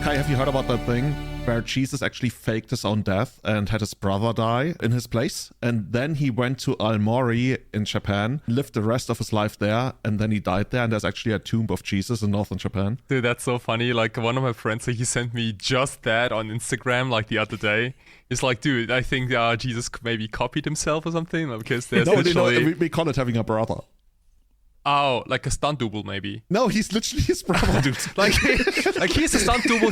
Kai, have you heard about that thing where Jesus actually faked his own death and had his brother die in his place? And then he went to Aomori in Japan, lived the rest of his life there, and then he died there. And there's actually a tomb of Jesus in northern Japan. Dude, that's so funny. Like, one of my friends, he sent me just that on Instagram, like, the other day. It's like, dude, I think Jesus maybe copied himself or something, because there's literally... we call it having a brother. Oh, like a stunt double, maybe. No, he's literally his brother, dude. like he's a stunt double.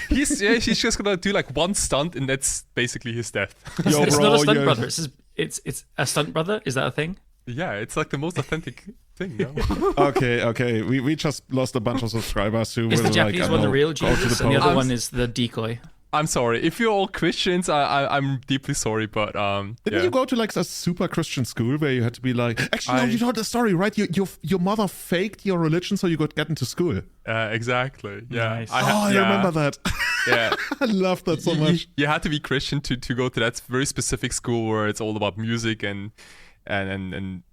He's just gonna do like one stunt, and that's basically his death. It's not a stunt brother. It's a stunt brother. Is that a thing? Yeah, it's like the most authentic thing. No? Okay. We just lost a bunch of subscribers who is will the Japanese one the real Jesus, and the other one is the decoy. I'm sorry. If you're all Christians, I'm deeply sorry, but Didn't you go to like a super Christian school where you had to be like, actually, no, you told the story, right? Your mother faked your religion so you could get into school. Exactly. Yeah. Nice. I remember that. Yeah. I love that so much. You had to be Christian to go to that very specific school where it's all about music and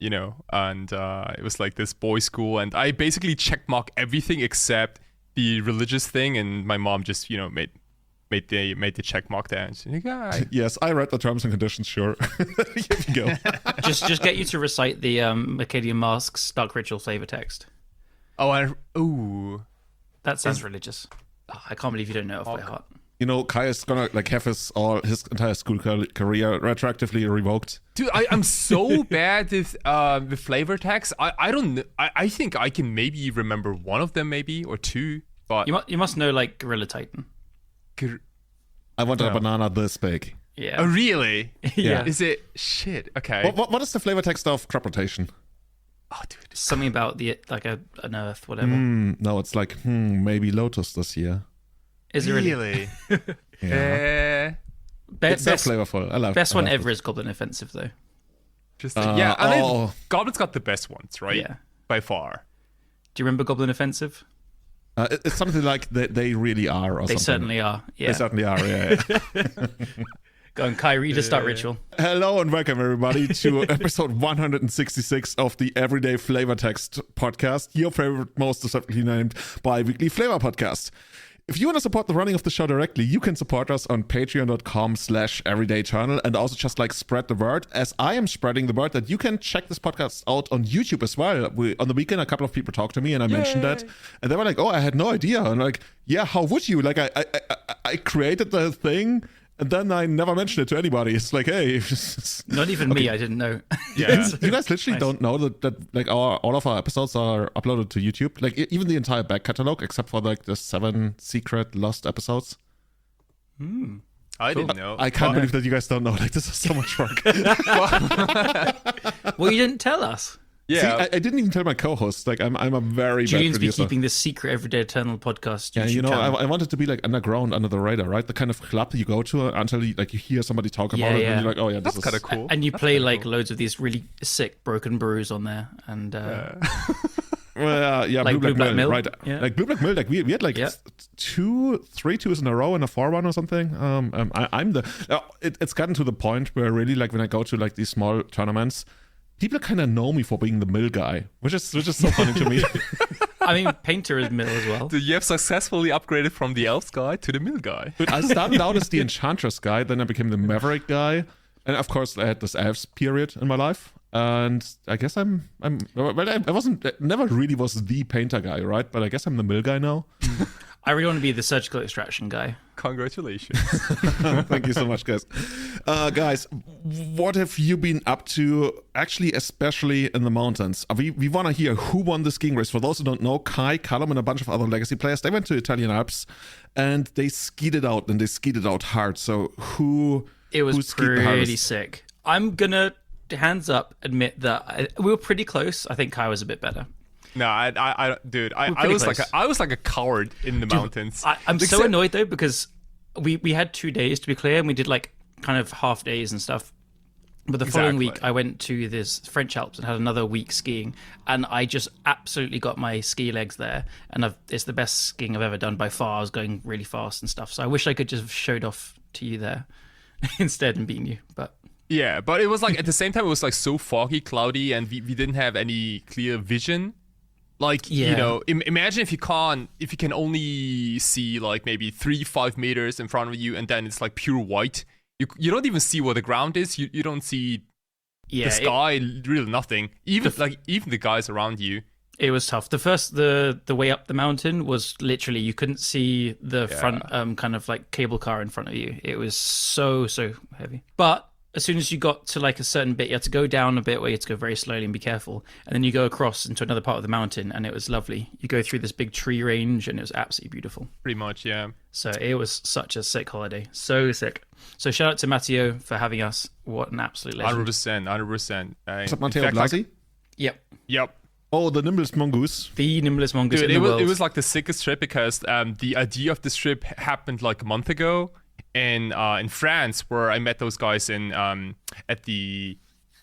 you know, and it was like this boys' school, and I basically checkmark everything except the religious thing, and my mom just, you know, made the check mark there. Yes, I read the terms and conditions, sure. Here you go. just get you to recite the Akkadian Mask's Dark Ritual flavor text. Ooh. That sounds religious. Oh, I can't believe you don't know it off by heart. You know, Kai is gonna like have his entire school career retroactively revoked. Dude, I'm so bad with flavor text. I don't know. I think I can maybe remember one of them, maybe, or two. But you must know like Gorilla Titan. I wanted a banana this big. Yeah. Oh, really? Yeah. Is it shit? Okay. What is the flavor text of crop rotation? Oh, dude. Something about the an earth, whatever. No, it's like maybe Lotus this year. Is it really? Yeah. It's so flavorful. I love. Best one ever is Goblin Offensive, though. Yeah. I mean, Goblin's got the best ones, right? Yeah. By far. Do you remember Goblin Offensive? It's something like they really are, or they something. Certainly are. Yeah. They certainly are. Yeah. Go on, Kai, read a start ritual. Hello and welcome everybody to episode 166 of the Everyday Flavor Text podcast, your favorite, most deceptively named bi-weekly flavor podcast. If you want to support the running of the show directly, you can support us on patreon.com/everydaychannel and also just like spread the word, as I am spreading the word that you can check this podcast out on YouTube as well. On the weekend, a couple of people talked to me and I mentioned that, and they were like, oh, I had no idea. And like, yeah, how would you? Like, I created the thing and then I never mentioned it to anybody. It's like, hey. Not even me, I didn't know. Yeah. You guys literally don't know that like all of our episodes are uploaded to YouTube. Like even the entire back catalog, except for like the 7 secret lost episodes. I didn't know. I can't believe that you guys don't know. Like this is so much work. Well, you didn't tell us. Yeah, see, I didn't even tell my co-host. Like, I'm a very Julian's bad been producer. keeping this secret Everyday Eternal podcast. Yeah, you know, channel. I wanted to be like underground, under the radar, right? The kind of club you go to until you hear somebody talk about it, and you're like, oh yeah, this is kind of cool. And you play like loads of these really sick broken brews on there, and well, yeah, like Blue Black Mill, right? Yeah. Like Blue Black Mill, like we had like 3 twos in a row and a 4-1 or something. I'm the. It's gotten to the point where really, like, when I go to like these small tournaments, people kind of know me for being the mill guy, which is so funny to me. I mean, Painter is mill as well. You have successfully upgraded from the elves guy to the mill guy. But I started out as the enchantress guy, then I became the maverick guy, and of course I had this elves period in my life. And I guess I never really was the painter guy, right? But I guess I'm the mill guy now. I really want to be the surgical extraction guy. Congratulations. Thank you so much, guys. Guys, what have you been up to, actually, especially in the mountains? We want to hear who won the skiing race. For those who don't know, Kai, Callum, and a bunch of other legacy players, they went to Italian Alps and they skied it out, and they skied it out hard. So It was pretty sick. I'm going to, hands up, admit that we were pretty close. I think Kai was a bit better. No, I was like a coward in the mountains. I'm so annoyed though, because we had 2 days to be clear, and we did like kind of half days and stuff. But the following week, I went to this French Alps and had another week skiing, and I just absolutely got my ski legs there. And it's the best skiing I've ever done by far. I was going really fast and stuff, so I wish I could just have showed off to you there instead and beaten you. But yeah, but it was like at the same time it was like so foggy, cloudy, and we didn't have any clear vision. Like, you know, imagine if you can only see like maybe 3-5 meters in front of you, and then it's like pure white. You don't even see where the ground is. You don't see the sky, really nothing. Even the guys around you. It was tough. The way up the mountain was literally, you couldn't see the front kind of like cable car in front of you. It was so heavy. But as soon as you got to like a certain bit, you had to go down a bit where you had to go very slowly and be careful. And then you go across into another part of the mountain, and it was lovely. You go through this big tree range, and it was absolutely beautiful. Pretty much, yeah. So it was such a sick holiday. So sick. So shout out to Matteo for having us. What an absolute legend. 100%. Is that Matteo Blasi? Yep. Oh, the nimblest mongoose. The nimblest mongoose Dude, in the world. It was like the sickest trip because the idea of this trip happened like a month ago in France, where I met those guys in at the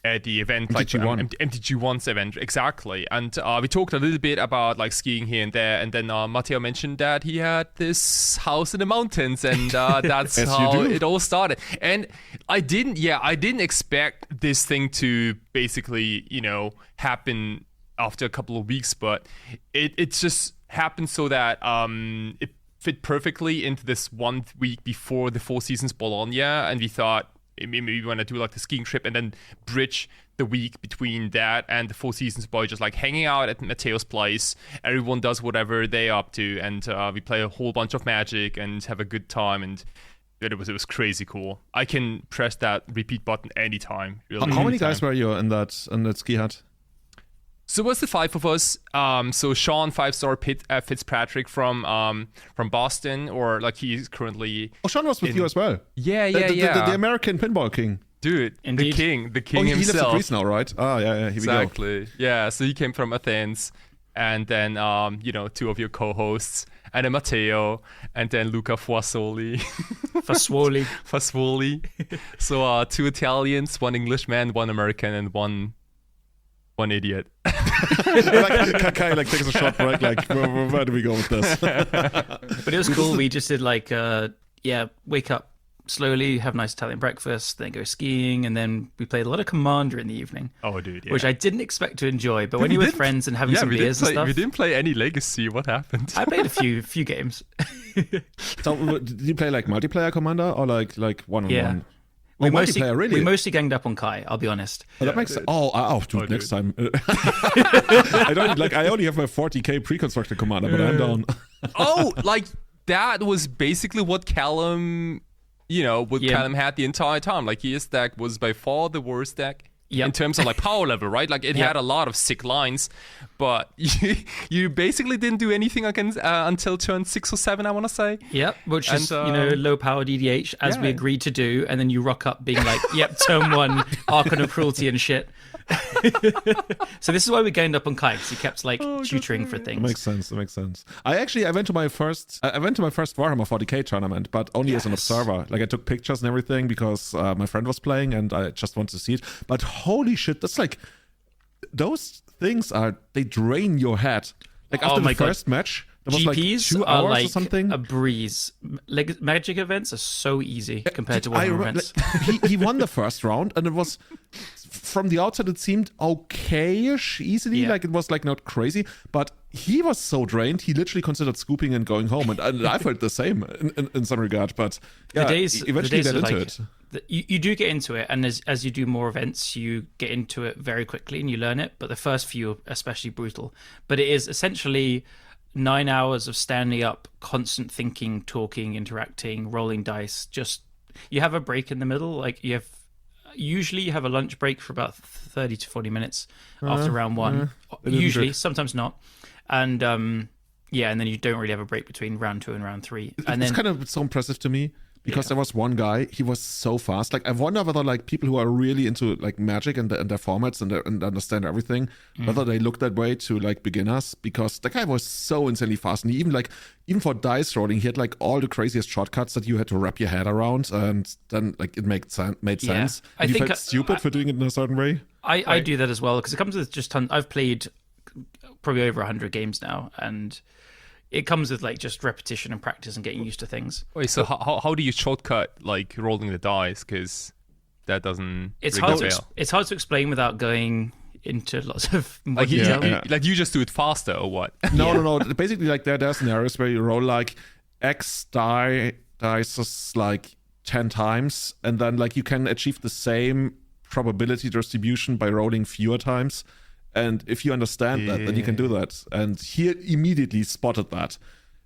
event, MTG1. like MTG1's event, exactly. And we talked a little bit about like skiing here and there, and then Matteo mentioned that he had this house in the mountains, and that's how it all started. And I didn't expect this thing to basically, you know, happen after a couple of weeks, but it just happened so that it fit perfectly into this 1 week before the Four Seasons Bologna, and we thought maybe we want to do like the skiing trip and then bridge the week between that and the Four Seasons by just like hanging out at Matteo's place. Everyone does whatever they're up to, and we play a whole bunch of Magic and have a good time, and it was crazy cool. I can press that repeat button anytime. Really, how many guys were you in that ski hut? So it was the 5 of us. So Sean, 5-star Fitzpatrick from Boston, or like he's currently. Oh, Sean was with you as well. Yeah. The American pinball king. Dude, Indeed. the king he himself. lives in Greece now, right? Oh, yeah. Here Exactly. we go. Yeah. So he came from Athens, and then 2 of your co-hosts, and then Matteo, and then Luca Fasoli. So 2 Italians, 1 Englishman, 1 American, and one idiot. like Kai like takes a short break. Like where do we go with this? But it was cool. We just did like wake up slowly, have a nice Italian breakfast, then go skiing, and then we played a lot of Commander in the evening. Oh, dude, yeah. Which I didn't expect to enjoy. But when you're with friends and having some beers and stuff, we didn't play any Legacy. What happened? I played a few games. So did you play like multiplayer Commander or like one-on-one? Yeah. Oh, We mostly, multiplayer, really? we mostly ganged up on Kai, I'll be honest. Oh, that makes sense. Dude, next time. I only have my 40k pre-constructed Commander, but I'm down. Like that was basically what Callum, Callum had the entire time. Like his deck was by far the worst deck. Yep. In terms of like power level, right? Like it had a lot of sick lines, but you basically didn't do anything against until turn 6 or 7, I want to say. Yep, which is low power DDH as we agreed to do, and then you rock up being like, "Yep, turn 1, Archon of Cruelty and shit." So this is why we gained up on Kai, because he kept like tutoring for things. That makes sense. I went to my first Warhammer 40k tournament, but only as an observer. Like I took pictures and everything because my friend was playing and I just wanted to see it. But holy shit, that's like those things they drain your head. Like after the first match, there was GPs like 2 are hours like or something. a breeze. Magic events are so easy compared to Warhammer events. He won the first round, and it was from the outside it seemed okay-ish, easily. Yeah. Like it was like not crazy, but he was so drained he literally considered scooping and going home, and I felt the same in some regard. But eventually get into it. You do get into it, and as you do more events, you get into it very quickly and you learn it. But the first few are especially brutal. But it is essentially 9 hours of standing up, constant thinking, talking, interacting, rolling dice. Just you have a break in the middle. Like you have a lunch break for about 30 to 40 minutes after round 1. Usually, sometimes not. And and then you don't really have a break between round 2 and round 3. And it's kind of so impressive to me. Because there was one guy, he was so fast. Like I wonder whether like people who are really into like Magic and their formats and understand everything, whether they look that way to like beginners. Because the guy was so insanely fast, and he even for dice rolling, he had like all the craziest shortcuts that you had to wrap your head around, and then like it made sense. I think felt stupid for doing it in a certain way. I do that as well because it comes with just I've played probably over 100 games now, and it comes with like just repetition and practice and getting used to things. Wait, so how do you shortcut like rolling the dice? Because that doesn't. It's hard to explain without going into lots of more Like detail. like you just do it faster or what? No. Basically, like there are scenarios where you roll like X dice like 10 times, and then like you can achieve the same probability distribution by rolling fewer times. And if you understand that, then you can do that. And he immediately spotted that.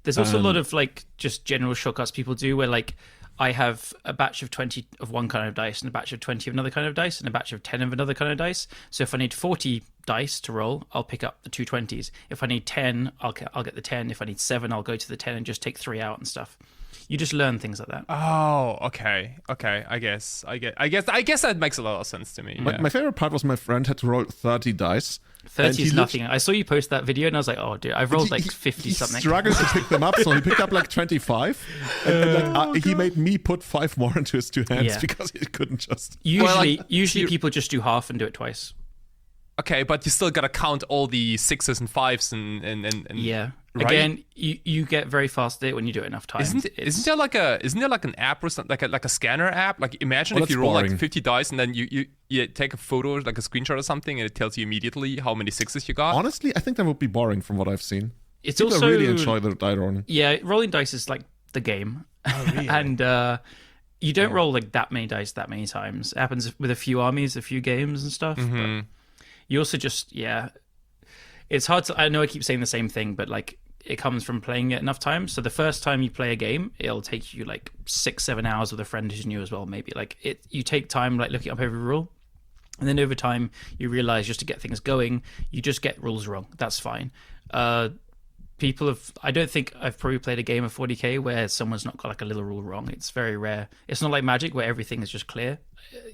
There's also a lot of like just general shortcuts people do where like I have a batch of 20 of one kind of dice and a batch of 20 of another kind of dice and a batch of 10 of another kind of dice. So if I need 40 dice to roll, I'll pick up the two 20s. If I need 10, I'll get the 10. If I need 7, I'll go to the 10 and just take 3 out and stuff. You just learn things like that. Oh, okay. I guess that makes a lot of sense to me. My favorite part was my friend had to roll 30 dice. 30 is nothing. I saw you post that video and I was like, oh, dude, I've rolled like 50 something. He struggled to pick them up, so he picked up like 25. And he made me put 5 more into his 2 hands because he couldn't just... Usually people just do half and do it twice. Okay, but you still gotta count all the 6s and 5s and yeah. Right? Again, you get very fast at it when you do it enough times. Isn't there like an app or something, like a scanner app? Like imagine if you roll like 50 dice and then you take a photo, like a screenshot or something, and it tells you immediately how many 6s you got. Honestly, I think that would be boring from what I've seen. People also really enjoy the die rolling. Yeah, rolling dice is like the game. Oh, really? And you don't roll like that many dice that many times. It happens with a few armies, a few games and stuff. Mm-hmm. But you also just it's hard to. I know I keep saying the same thing, but like it comes from playing it enough times. So the first time you play a game, it'll take you like 6-7 hours with a friend who's new as well. Maybe like you take time like looking up every rule, and then over time you realize just to get things going, you just get rules wrong. That's fine. I don't think I've probably played a game of 40k where someone's not got like a little rule wrong. It's very rare. It's not like Magic where everything is just clear.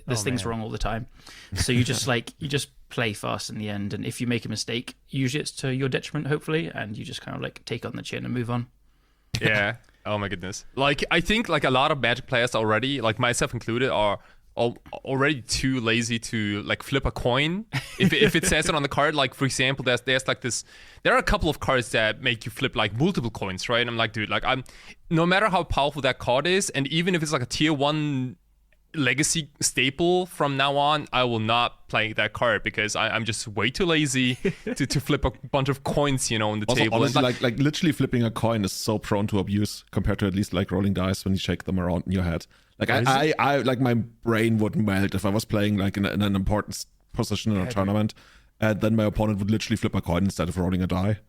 There's things wrong all the time. So you just play fast in the end. And if you make a mistake, usually it's to your detriment, hopefully, and you just kind of like take on the chin and move on. Yeah. Oh my goodness. Like I think like a lot of Magic players already, like myself included, are already too lazy to like flip a coin if it says it on the card. Like for example, there's like this, there are a couple of cards that make you flip like multiple coins, right? And I'm like, dude, like I'm no matter how powerful that card is, and even if it's like a tier 1 legacy staple from now on, I will not play that card because I'm just way too lazy to flip a bunch of coins, on the table. Honestly, like literally flipping a coin is so prone to abuse compared to at least like rolling dice when you shake them around in your head. Like I like my brain would melt if I was playing like in an important position in a tournament, and then my opponent would literally flip a coin instead of rolling a die.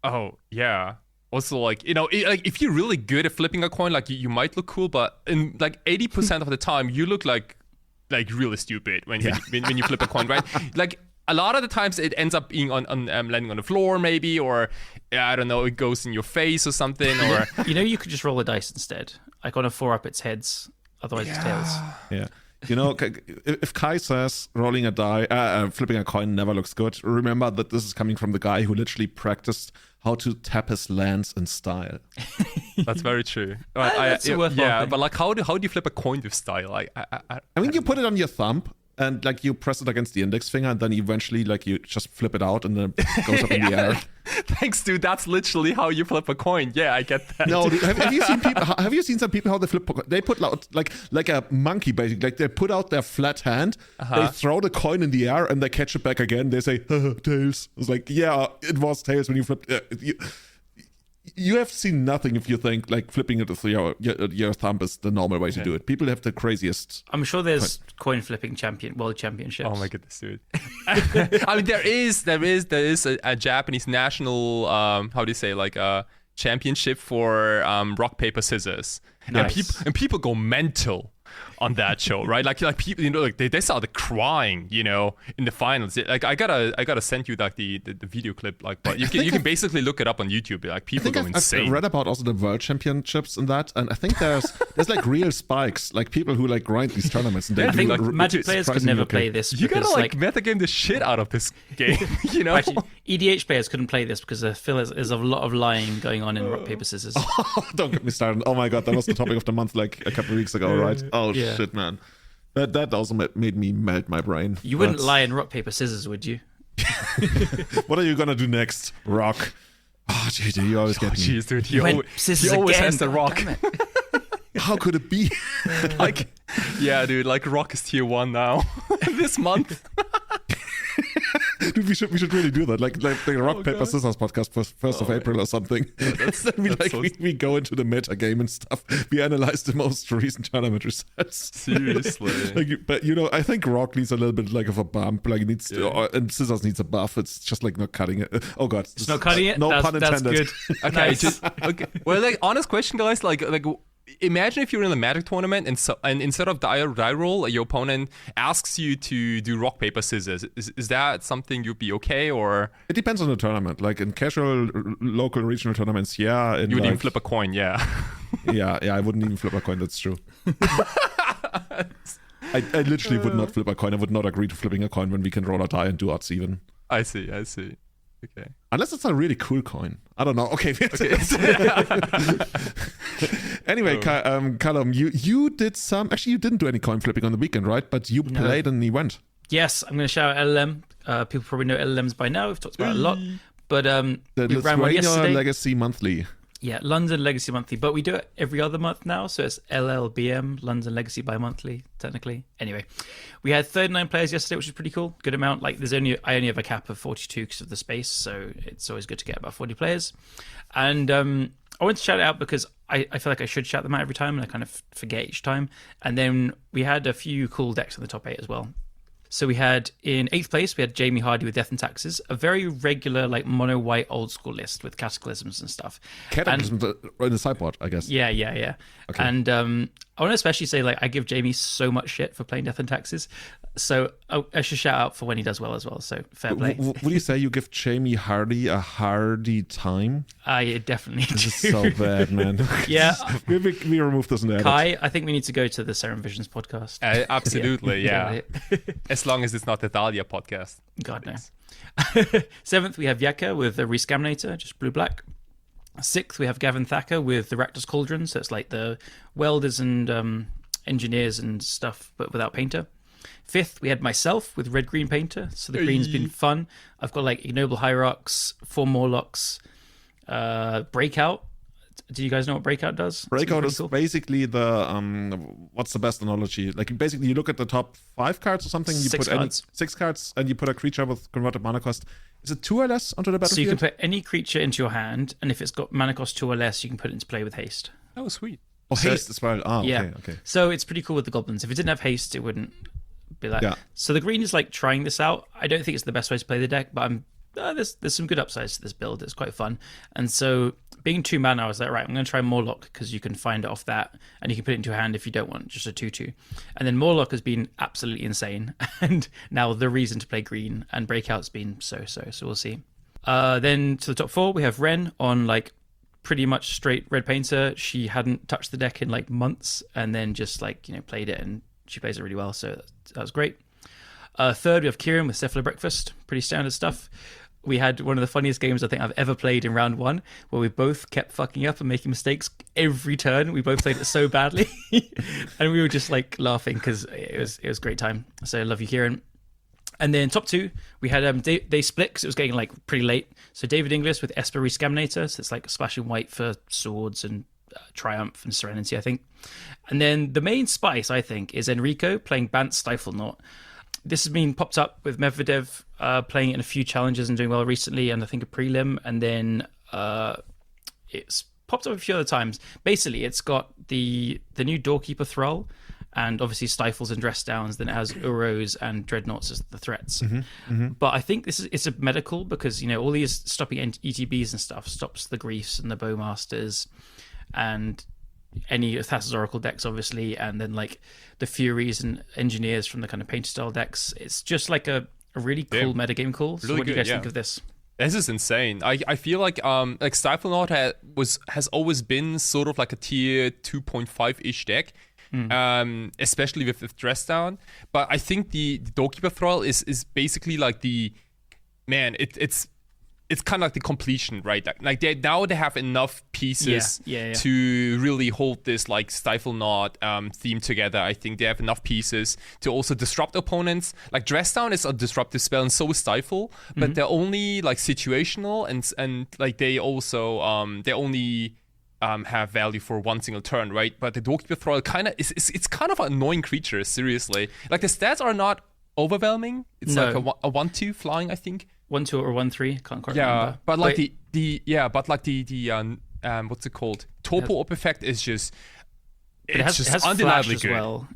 Oh yeah. Also, like like if you're really good at flipping a coin, like you might look cool, but in like 80% of the time, you look like really stupid when you flip a coin, right? Like a lot of the times, it ends up being on landing on the floor, maybe, or I don't know, it goes in your face or something, or you could just roll a dice instead. Like on a 4-up, it's heads. Otherwise, it's tails. Yeah. If Kai says rolling a die, flipping a coin never looks good, remember that this is coming from the guy who literally practiced how to tap his lands in style. That's very true. That's a worthwhile thing. But like, how do you flip a coin with style? I mean, you put it on your thumb and like you press it against the index finger, and then eventually like you just flip it out, and then it goes up in the air. Thanks, dude. That's literally how you flip a coin. Yeah, I get that. No, dude, have you seen people? Have you seen some people how they flip? They put out like a monkey, basically. Like they put out their flat hand, they throw the coin in the air, and they catch it back again. They say tails. It's like, yeah, it was tails when you flipped. You have seen nothing if you think like flipping it with your thumb is the normal way to do it. People have the craziest. I'm sure there's coin flipping world championships. Oh my goodness, dude! I mean, there is a Japanese national how do you say, like a championship for rock paper scissors. Nice. And people go mental on that show, right? Like people, like they started crying, in the finals. Like I gotta send you like the video clip, like, but you can basically look it up on YouTube. Like people go insane. I've read about also the world championships and that, and I think there's like real spikes, like people who like grind these tournaments. And I think like Magic players could never play this. You gotta like metagame the shit out of this game, Actually, EDH players couldn't play this because I feel there's a lot of lying going on in rock paper scissors. Don't get me started. Oh my god, that was the topic of the month like a couple of weeks ago, right? Oh yeah. Shit, man. That also made me melt my brain. You wouldn't lie in rock paper scissors, would you? What are you gonna do next, Rock? Oh, dude, you always get me. Jeez, dude, he scissors always again. has the Rock. How could it be? Yeah, dude, like Rock is tier 1 now this month. Dude, we should really do that. Like the rock paper scissors podcast for 1st of April or something. We go into the meta game and stuff. We analyze the most recent tournament results. Seriously. But I think rock needs a little bit like of a bump. Like it needs and scissors needs a buff. It's just like not cutting it. Oh god, it's not cutting it. No pun intended. That's good. Okay, okay. Well, like honest question, guys. Like imagine if you're in a Magic tournament and instead of die roll, your opponent asks you to do rock paper scissors. Is that something you'd be okay, or it depends on the tournament? Like in casual, local, regional tournaments, yeah. You wouldn't even flip a coin, yeah. yeah, I wouldn't even flip a coin. That's true. I literally would not flip a coin. I would not agree to flipping a coin when we can roll a die and do odds even. I see. Okay. Unless it's a really cool coin. I don't know. Okay. Anyway, Callum, you did some... Actually, you didn't do any coin flipping on the weekend, right? But you played an event. Yes, I'm going to shout out LLM. People probably know LLMs by now. We've talked about it a lot. But we ran one yesterday. Legacy Monthly. Yeah, London Legacy Monthly. But we do it every other month now. So it's LLBM, London Legacy Bi-Monthly, technically. Anyway, we had 39 players yesterday, which is pretty cool. Good amount. Like, I only have a cap of 42 because of the space. So it's always good to get about 40 players. And I wanted to shout it out because I feel like I should shout them out every time. And I kind of forget each time. And then we had a few cool decks in the top 8 as well. So we had, in 8th place, we had Jamie Hardy with Death and Taxes, a very regular, like, mono-white old school list with Cataclysms and stuff. Cataclysms in the sideboard, I guess. Yeah. Okay. And I want to especially say, like, I give Jamie so much shit for playing Death and Taxes. So I should shout out for when he does well as well. So fair play. Would you say you give Jamie Hardy a hardy time? I definitely do. This is so bad, man. Yeah. we remove this in the edit. Kai, I think we need to go to the Serum Visions podcast. Absolutely, yeah. As long as it's not the Dahlia podcast. God, no. 7th, we have Yaka with the Rescaminator, just blue-black. 6th, we have Gavin Thacker with the Rakdos Cauldrons. So it's like the welders and engineers and stuff, but without painter. 5th, we had myself with red-green painter. So the green's been fun. I've got like Ignoble Hierarchs, 4 Morlocks, Breakout. Do you guys know what Breakout does? Breakout is basically the what's the best analogy? Like basically you look at the top 5 cards or something, you 6 cards and you put a creature with converted mana cost. Is it 2 or less onto the battlefield? So you can put any creature into your hand, and if it's got mana cost 2 or less, you can put it into play with haste. Oh, sweet. Oh, haste as well. Oh, yeah. Okay. So it's pretty cool with the goblins. If it didn't have haste, it wouldn't be like. Yeah. So the green is like trying this out. I don't think it's the best way to play the deck, but there's some good upsides to this build. It's quite fun. And so being 2 mana, I was like, right, I'm going to try Morlock because you can find it off that, and you can put it into your hand if you don't want just a 2/2. And then Morlock has been absolutely insane, and now the reason to play green, and Breakout's been so we'll see. Then to the top 4, we have Ren on like pretty much straight red painter. She hadn't touched the deck in like months, and then just like played it, and she plays it really well, so that was great. 3rd, we have Kieran with Cephalo Breakfast, pretty standard stuff. We had one of the funniest games I think I've ever played in round 1, where we both kept fucking up and making mistakes every turn. We both played it so badly, and we were just like laughing because it was a great time. So I love you, Kieran. And then top 2, we had they split because it was getting like pretty late. So David Inglis with Esper Rescaminator, so it's like splashing white for swords and Triumph and Serenity, I think. And then the main spice, I think, is Enrico playing Bant Stifle Knot. This has been popped up with Medvedev playing it in a few challenges and doing well recently, and I think a prelim, and then it's popped up a few other times. Basically, it's got the new Doorkeeper Thrall, and obviously Stifles and Dress Downs. Then it has Uros and Dreadnoughts as the threats. But I think it's a medical because all these stopping ETBs and stuff stops the Griefs and the Bowmasters and any Thassa's Oracle decks, obviously, and then like the Furies and Engineers from the kind of painter style decks. It's just like a really cool metagame call. So really what do you guys think of this? This is insane. I feel like Stifle Knot has always been sort of like a tier 2.5-ish deck. Especially with Dress Down, but I think the Doorkeeper Thrall is basically like it's kind of like the completion, right? Like they have enough pieces to really hold this like Stifle Knot theme together. I think they have enough pieces to also disrupt opponents. Like Dress Down is a disruptive spell, and so is Stifle, but they're only like situational, and like they also they only have value for one single turn, right? But the Doorkeeper Thrall it's kind of an annoying creature, seriously. Like the stats are not overwhelming. It's No. like a 1-2 flying, I think. 1-2 or 1-3, can't quite Yeah, remember. but like the what's it called? Torpor up effect is just it has undeniably flash good. as well.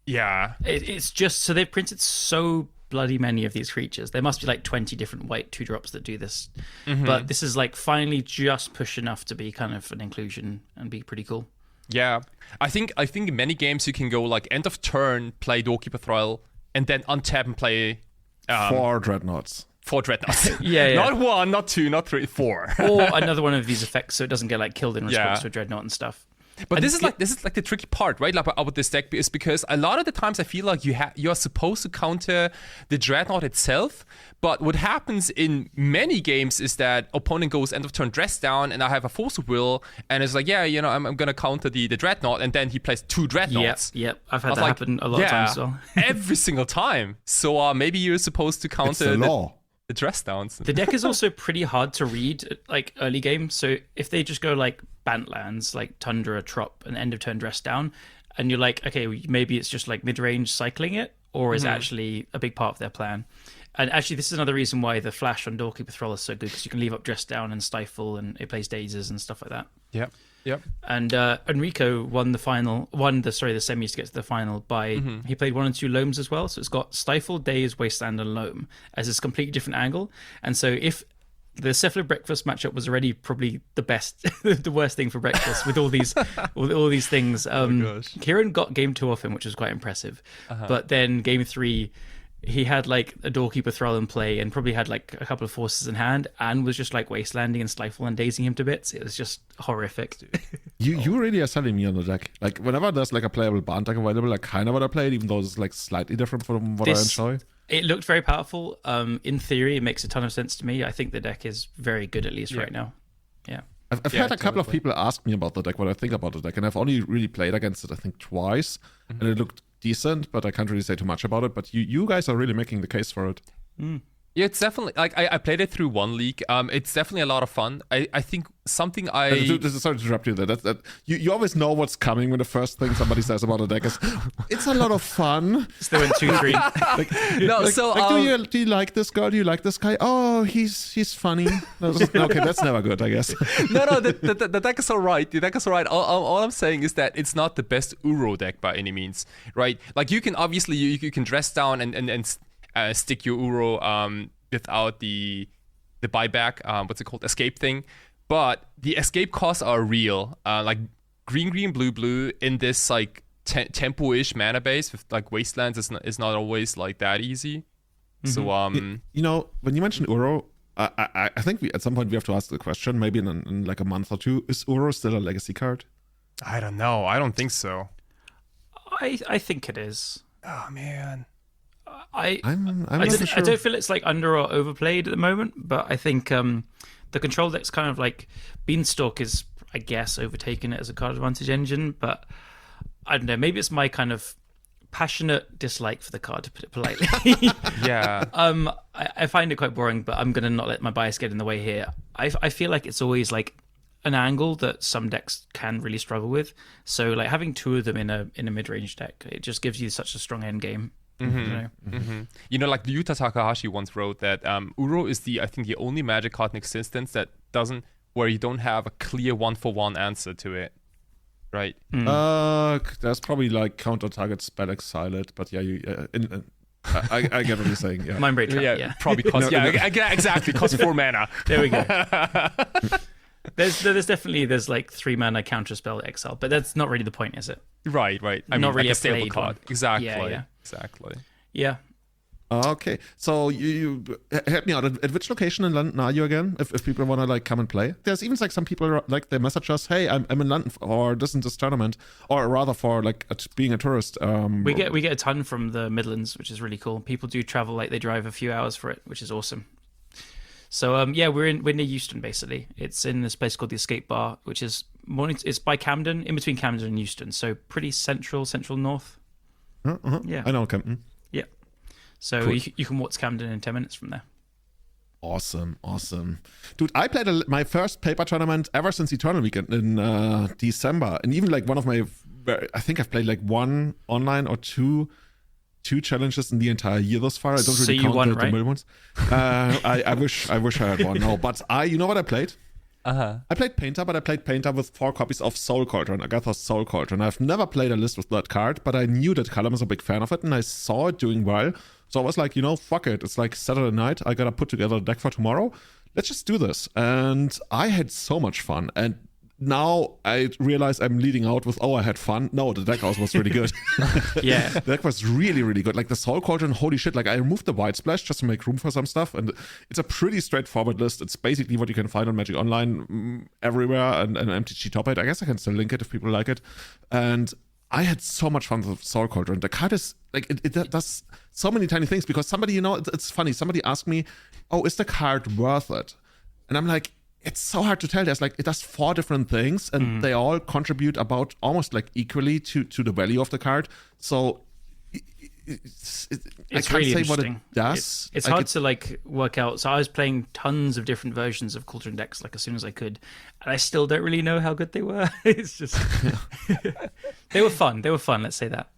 Yeah. It's just so they've printed so bloody many of these creatures. There must be like 20 different white 2-drops that do this. But this is like finally just push enough to be kind of an inclusion and be pretty cool. Yeah. I think in many games you can go like end of turn, play Doorkeeper Thrall, and then untap and play 4 Dreadnoughts. 4 Dreadnoughts. Yeah. Not 1, not 2, not 3, 4. Or another one of these effects so it doesn't get like killed in response Yeah. to a Dreadnought and stuff. But And this is like the tricky part, right? Like about this deck is because a lot of the times I feel like you're supposed to counter the Dreadnought itself, but what happens in many games is that opponent goes end of turn dress down, and I have a Force of Will, and it's like, yeah, I'm gonna counter the Dreadnought, and then he plays 2 Dreadnoughts. Yep. I've had that happen a lot of times as well. Every single time. So maybe you're supposed to counter It's the law. the dress downs. The deck is also pretty hard to read, like early game. So if they just go like Bantlands, like Tundra, Trop, and end of turn dress down, and you're like, okay, maybe it's just like mid range cycling it, or is actually a big part of their plan. And actually, this is another reason why the flash on Doorkeeper Thrall is so good, because you can leave up dress down and stifle, and it plays dazes and stuff like that. Yep. And Enrico won the semis to get to the final by he played 1 and 2 Loams as well. So it's got Stifle, Daze, Wasteland, and Loam as this completely different angle. And so if the Cephalid Breakfast matchup was already probably the best, the worst thing for breakfast with all these all these things. Kieran got game 2 off him, which was quite impressive. But then game 3, he had like a Doorkeeper Thrall in play and probably had like a couple of forces in hand and was just like wastelanding and stifle and dazing him to bits. It was just horrific. You really are selling me on the deck. Like whenever there's like a playable Bant deck available, I kind of want to play it, even though it's like slightly different from what I enjoy. It looked very powerful. In theory, it makes a ton of sense to me. I think the deck is very good, at least right now. Yeah. I've had a couple of people ask me about the deck, what I think about the deck, and I've only really played against it, I think, twice, and it looked decent, but I can't really say too much about it. But you guys are really making the case for it. Yeah, it's definitely like I played it through one league. It's definitely a lot of fun. I think something sorry to interrupt you there. That you always know what's coming when the first thing somebody says about a deck is it's a lot of fun. So they went 2-3. Do you like this girl? Do you like this guy? Oh, he's funny. Okay, that's never good, I guess. No, the deck is all right. The deck is all right. All I'm saying is that it's not the best Uro deck by any means, right? Like you can obviously you can dress down and stick your Uro without the buyback, what's it called, escape thing. But the escape costs are real. Like green, blue in this like tempo-ish mana base with like wastelands is not always like that easy. So when you mentioned Uro, I think at some point we have to ask the question. Maybe in like a month or two, is Uro still a legacy card? I don't know. I don't think so. I think it is. Oh man. I not sure. I don't feel it's like under or overplayed at the moment, but I think the control deck's kind of like Beanstalk is, I guess, overtaken it as a card advantage engine, but I don't know, maybe it's my kind of passionate dislike for the card, to put it politely. Yeah. I find it quite boring, but I'm gonna not let my bias get in the way here. I feel like it's always like an angle that some decks can really struggle with. So like having 2 of them in a mid-range deck, it just gives you such a strong end game. You know, like Yuta Takahashi once wrote that Uro is I think the only Magic card in existence that where you don't have a clear 1-for-1 answer to it, right? There's probably like counter target spell exile, but yeah, I get what you're saying. Yeah, Mind Break Trap, yeah. Probably cost. Exactly, cost 4 mana. There we go. There's like 3 mana counter spell exile, but that's not really the point, is it? Right. I not mean, really like a stable card. One. Exactly. Yeah. Exactly. Yeah. Okay, so you help me out. At which location in London are you again? If people want to like come and play, there's even like some people like they message us, hey, I'm in London or this and this tournament, or rather for like being a tourist. We get a ton from the Midlands, which is really cool. People do travel, like they drive a few hours for it, which is awesome. So we're near Euston basically. It's in this place called the Escape Bar, which is it's by Camden, in between Camden and Euston, so pretty central north. Yeah, I know Camden. Yeah, so cool. you can watch Camden in 10 minutes from there. Awesome. Dude, I played my first paper tournament ever since Eternal Weekend in December, and even like one of my, I think I've played like 1 online or 2 2 challenges in the entire year thus far. I don't So really you count won, the right? middle ones. I wish I had one. No, but you know what I played? I played Painter, but I played Painter with 4 copies of Soul Cauldron, Agatha's Soul Cauldron. I've never played a list with that card, but I knew that Callum is a big fan of it, and I saw it doing well. So I was like, fuck it. It's like Saturday night. I gotta put together a deck for tomorrow. Let's just do this. And I had so much fun. And now I realize I'm leading out with, I had fun. No, the deck also was really good. Yeah. The deck was really, really good. Like the Soul Cauldron, holy shit. Like I removed the White Splash just to make room for some stuff. And it's a pretty straightforward list. It's basically what you can find on Magic Online everywhere and MTG Top 8. I guess I can still link it if people like it. And I had so much fun with Soul Cauldron. The card is, like, it does so many tiny things because somebody, it's funny. Somebody asked me, is the card worth it? And I'm like, it's so hard to tell. There's like, it does 4 different things and they all contribute about almost like equally to the value of the card. So It's I can't really say what it interesting. does. It's hard to like work out. So I was playing tons of different versions of Cauldron decks like as soon as I could, and I still don't really know how good they were. It's just they were fun. Let's say that.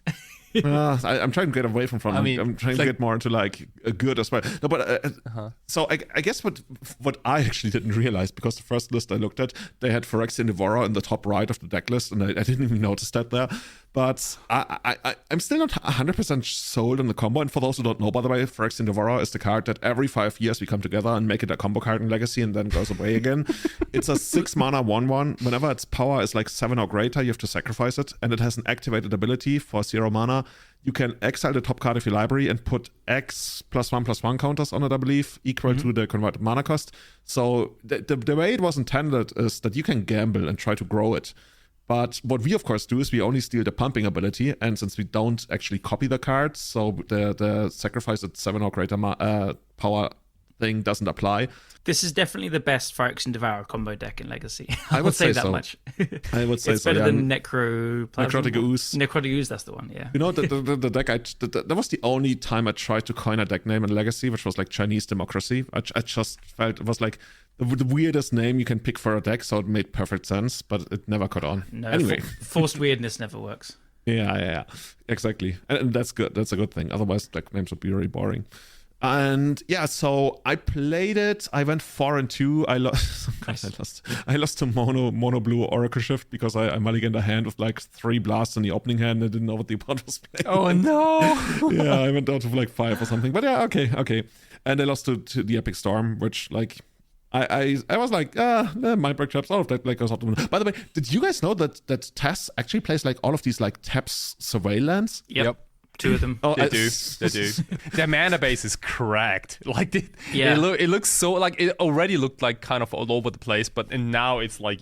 I'm trying to get away from fun. I'm trying to get more into like a good as well. No, but so I guess what I actually didn't realize, because the first list I looked at, they had Phyrexian Devourer in the top right of the deck list, and I didn't even notice that there. But I'm still not 100% sold on the combo. And for those who don't know, by the way, Phyrexian Devourer is the card that every 5 years we come together and make it a combo card in Legacy and then goes away again. It's a 6 mana 1/1. Whenever its power is like 7 or greater, you have to sacrifice it. And it has an activated ability for 0 mana. You can exile the top card of your library and put X +1/+1 counters on it, I believe, equal to the converted mana cost. So the way it was intended is that you can gamble and try to grow it. But what we, of course, do is we only steal the pumping ability. And since we don't actually copy the cards, so the sacrifice at 7 or greater power thing doesn't apply. This is definitely the best Phyrexian Devourer combo deck in Legacy. I would say that so. much. I would say it's so. better Yeah. than Necrotic Ooze. Necrotic Ooze, that's the one, yeah. The deck, that was the only time I tried to coin a deck name in Legacy, which was like Chinese Democracy. I just felt it was like the weirdest name you can pick for a deck, so it made perfect sense, but it never caught on. No, anyway. Forced weirdness never works. Yeah, exactly. And that's good. That's a good thing. Otherwise, deck names would be very boring. And yeah, so I played it. I went 4-2. I lost to mono blue Oracle Shift because I mulliganed a hand with like 3 blasts in the opening hand. I didn't know what the opponent was playing. Oh no! Yeah, I went out with like 5 or something. But yeah, okay. And I lost to the Epic Storm, which like I was like, my break traps, all of that like goes up the window. By the way, did you guys know that Tess actually plays like all of these like taps surveillance? Yep. 2 of them. They do. Their mana base is cracked. Like, it looks so, like, it already looked like kind of all over the place, and now it's like,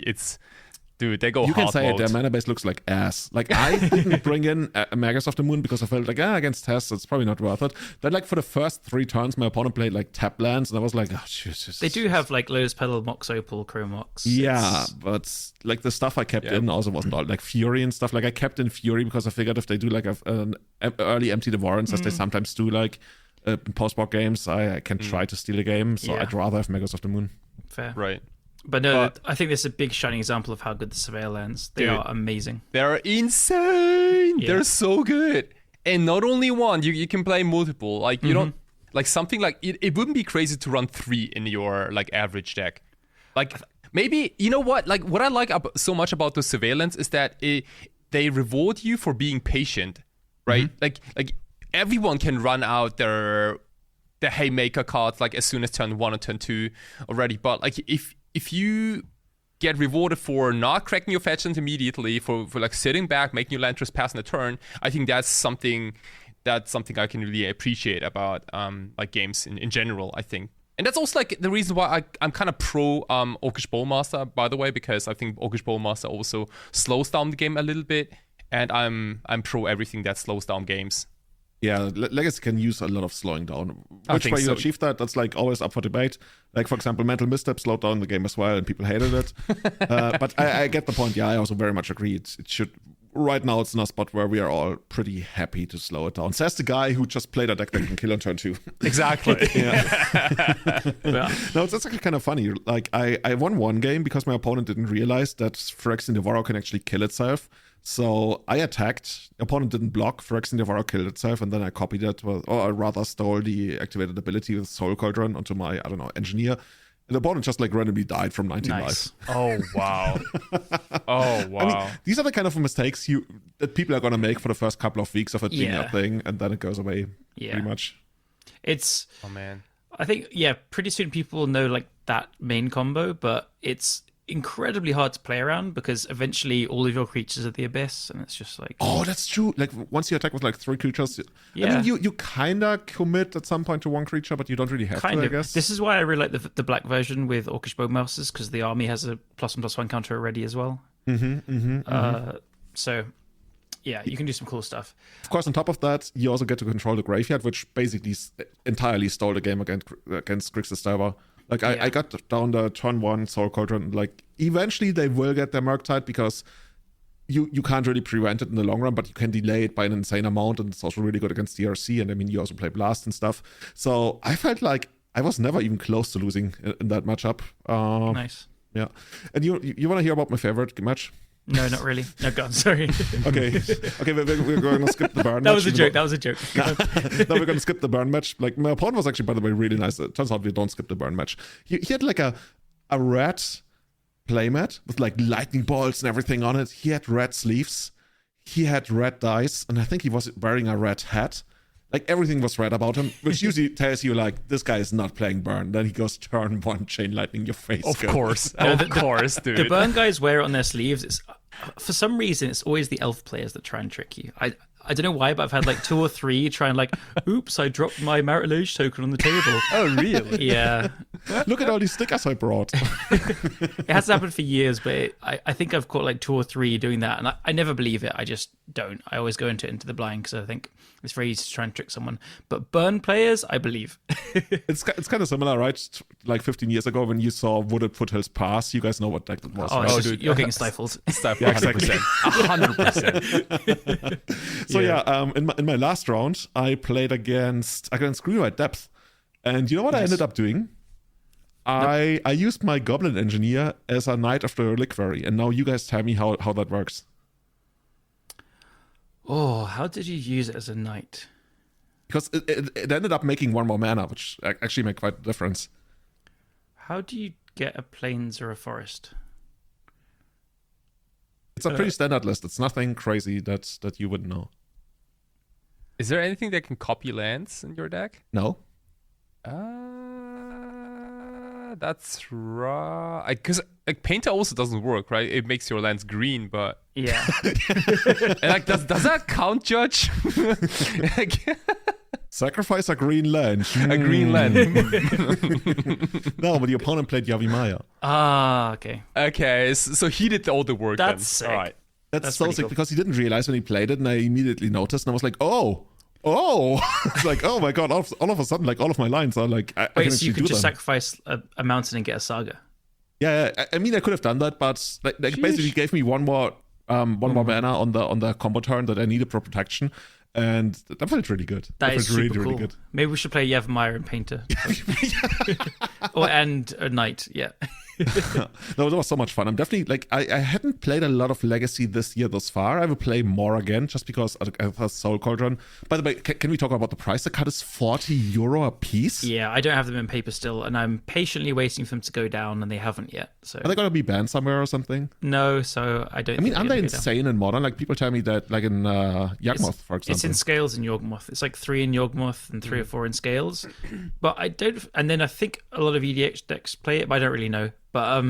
dude, they go you hard can say mode. Their mana base looks like ass. Like, I didn't bring in Magus of the Moon because I felt like, against Tess, it's probably not worth it. Then, like, for the first 3 turns, my opponent played, like, tap lands, and I was like, oh, Jesus. They do have, like, Lotus Petal, Mox Opal, Chrome Mox. Yeah, but, like, the stuff I kept in also wasn't all, like, Fury and stuff. Like, I kept in Fury because I figured if they do, like, an early empty Devorance, as they sometimes do, like, in post-board games, I can try to steal a game, so I'd rather have Magus of the Moon. Fair. Right. But no, I think this is a big shining example of how good the Surveil lands. They are amazing. They're insane. Yeah. They're so good. And not only one, you can play multiple. Like, you don't, like something like, it wouldn't be crazy to run 3 in your like average deck. Like, maybe, you know what? Like, what I like so much about the Surveillance is that they reward you for being patient, right? Like everyone can run out their Haymaker cards like as soon as turn 1 or turn 2 already. But like, if you get rewarded for not cracking your fetch lands immediately, for like sitting back, making your land trespass in a turn, I think that's something I can really appreciate about like games in general, I think. And that's also like the reason why I'm kind of pro Orcish Bowmaster, by the way, because I think Orcish Bowmaster also slows down the game a little bit, and I'm pro everything that slows down games. Yeah, Legacy can use a lot of slowing down. Which way you achieve that's like always up for debate. Like, for example, Mental Misstep slowed down the game as well, and people hated it. But I get the point. Yeah, I also very much agree. It should right now it's in a spot where we are all pretty happy to slow it down. Says the guy who just played a deck that can kill on turn 2. Exactly. No, it's actually kind of funny. Like I won one game because my opponent didn't realize that Phyrexian Devourer can actually kill itself. So I attacked, opponent didn't block, Phyrexian Devourer killed itself, and then I copied it, or I rather stole the activated ability with Soul Cauldron onto my, I don't know, engineer. And the opponent just like randomly died from 19 life. Oh, wow. Oh, wow. I mean, these are the kind of mistakes that people are going to make for the first couple of weeks of it being a thing, and then it goes away pretty much. It's... Oh, man. I think, pretty soon people will know like that main combo, but it's incredibly hard to play around because eventually all of your creatures are the Abyss, and it's just like... Oh, that's true. Like, once you attack with like 3 creatures... I mean, you kind of commit at some point to 1 creature, but you don't really have to, I guess. This is why I really like the black version with Orcish Bowmasters, because the army has a +1/+1 counter already as well. So, yeah, you can do some cool stuff. Of course, on top of that, you also get to control the graveyard, which basically entirely stole the game against Grixis Diver. Like, I got down the turn 1 Soul Cauldron. Like, eventually they will get their Murktide because you can't really prevent it in the long run, but you can delay it by an insane amount, and it's also really good against DRC, and I mean, you also play Blast and stuff. So I felt like I was never even close to losing in that matchup. Nice. Yeah. And you want to hear about my favorite match? No, not really. No, go on, sorry. Okay, we're going to skip the burn match. That was a joke. No, we're going to skip the burn match. Like, my opponent was actually, by the way, really nice. It turns out we don't skip the burn match. He had like a red playmat with like lightning bolts and everything on it. He had red sleeves. He had red dice, and I think he was wearing a red hat. Like, everything was red about him, which usually tells you, like, this guy is not playing burn. Then he goes turn 1, chain lightning your face. Of course, dude. The burn guys wear it on their sleeves. It's, for some reason, it's always the elf players that try and trick you. I don't know why, but I've had like 2 or 3 try and like, oops, I dropped my Marital Age token on the table. Oh, really? Yeah. Look at all these stickers I brought. It has happened for years, but I think I've caught like 2 or 3 doing that, and I never believe it. I just don't. I always go into the blind because I think it's very easy to try and trick someone. But burn players, I believe. It's kind of similar, right? Like 15 years ago when you saw Wooded Foothills Pass, you guys know what deck that was. Oh, right? dude, you're getting stifled. Stifled, 100%. 100%. So in my last round, I played against Greenlight Depth. And you know what I ended up doing? I used my Goblin Engineer as a Knight of the Reliquary, and now you guys tell me how that works. Oh, how did you use it as a knight? Because it ended up making 1 more mana, which actually made quite a difference. How do you get a plains or a forest? It's a pretty standard list. It's nothing crazy that you wouldn't know. Is there anything that can copy lands in your deck? No. That's right. Because like Painter also doesn't work, right? It makes your lands green, but yeah. And, like, does that count, Judge? Sacrifice a green land. A green land. No, but the opponent played Yavimaya. Ah, okay. Okay, so he did all the work. That's then. sick. All right. That's so sick because he didn't realize when he played it, and I immediately noticed, and I was like, oh. It's like, oh my god, all of a sudden, like, all of my lines are like, I Wait, can so you can just them. sacrifice a mountain and get a saga? Yeah, I mean, I could have done that, but like basically gave me one more mana on the combo turn that I needed for protection, and that felt really good. That is felt super really cool. Good. Maybe we should play Yavimaya and Painter. And a knight, yeah. No, that was so much fun. I'm definitely like I hadn't played a lot of Legacy this year thus far. I will play more again just because I have Soul Cauldron. By the way, can we talk about the price? The card is €40 a piece. Yeah, I don't have them in paper still, and I'm patiently waiting for them to go down, and they haven't yet. So are they gonna be banned somewhere or something? No, so I don't. I mean, aren't they insane in Modern? Like, people tell me that, like in Yawgmoth, for example. It's in Scales in Yawgmoth. It's like 3 in Yawgmoth and 3 or 4 in Scales. But I don't. And then I think a lot of EDH decks play it, but I don't really know. But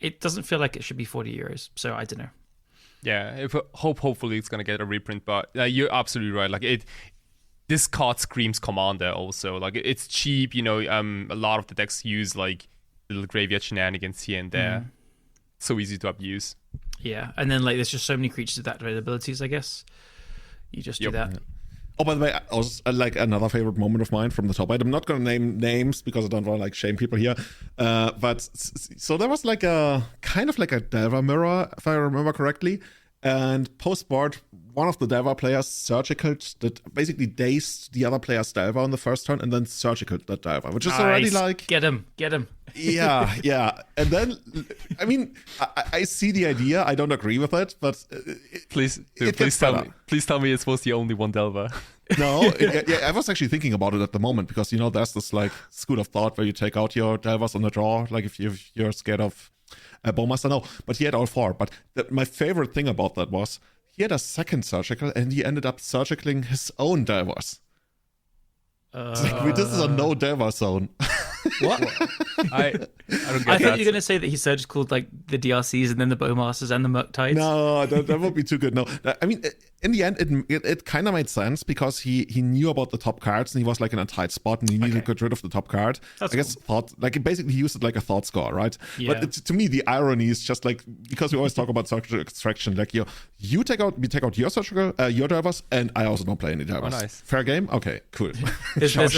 it doesn't feel like it should be €40, so I don't know. Yeah, hopefully it's gonna get a reprint, but you're absolutely right. Like this card screams Commander. Also, like it's cheap. You know, a lot of the decks use like little graveyard shenanigans here and there. So easy to abuse. Yeah, and then like there's just so many creatures with activated abilities. I guess you just do that. Yeah. Oh, by the way, I was like another favorite moment of mine from the top. I'm not going to name names because I don't want to like shame people here. But so there was like a kind of like a Delver mirror, if I remember correctly. And post-board, one of the Delver players surgicaled that basically dazed the other player's Delver on the first turn and then surgicaled that Delver, which is already like... Get him. Yeah. And then, I mean, I see the idea. I don't agree with it, but... Please tell me it's supposed to be only one Delver. No, I was actually thinking about it at the moment because, there's this like school of thought where you take out your Delvers on the draw, like if you're scared of Bowmaster. No, but he had all 4. But my favorite thing about that was he had a second surgical and he ended up surgicaling his own Delvers. It's like, this is a no Delver zone. What? I don't get I that. thought you were going to say that he surgicaled like the DRCs and then the Bowmasters and the Murktides. No, that would be too good. No, I mean, in the end, it kind of made sense because he knew about the top cards and he was like in a tight spot and he needed to get rid of the top card. That's I guess thought like basically he used it like a thought score, right? Yeah. But to me, the irony is just like because we always talk about surgical extraction, like we take out your surgical your Delvers, and I also don't play any Delvers. Oh, nice. Fair game. Okay, cool. There's a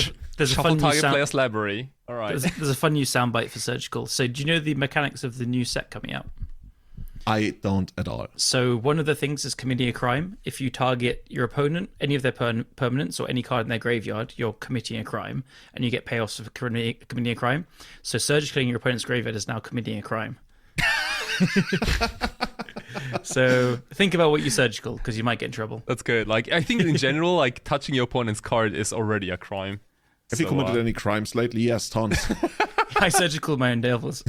Shuffle fun target player's library. All right. There's a fun new soundbite for surgical. So do you know the mechanics of the new set coming out? I don't at all. So one of the things is committing a crime. If you target your opponent, any of their permanents or any card in their graveyard, you're committing a crime, and you get payoffs for committing a crime. So surgicaling your opponent's graveyard is now committing a crime. So think about what you surgical, because you might get in trouble. That's good. Like I think in general, like touching your opponent's card is already a crime. Have you committed any crimes lately? Yes, tons. I surgical my own Delvers.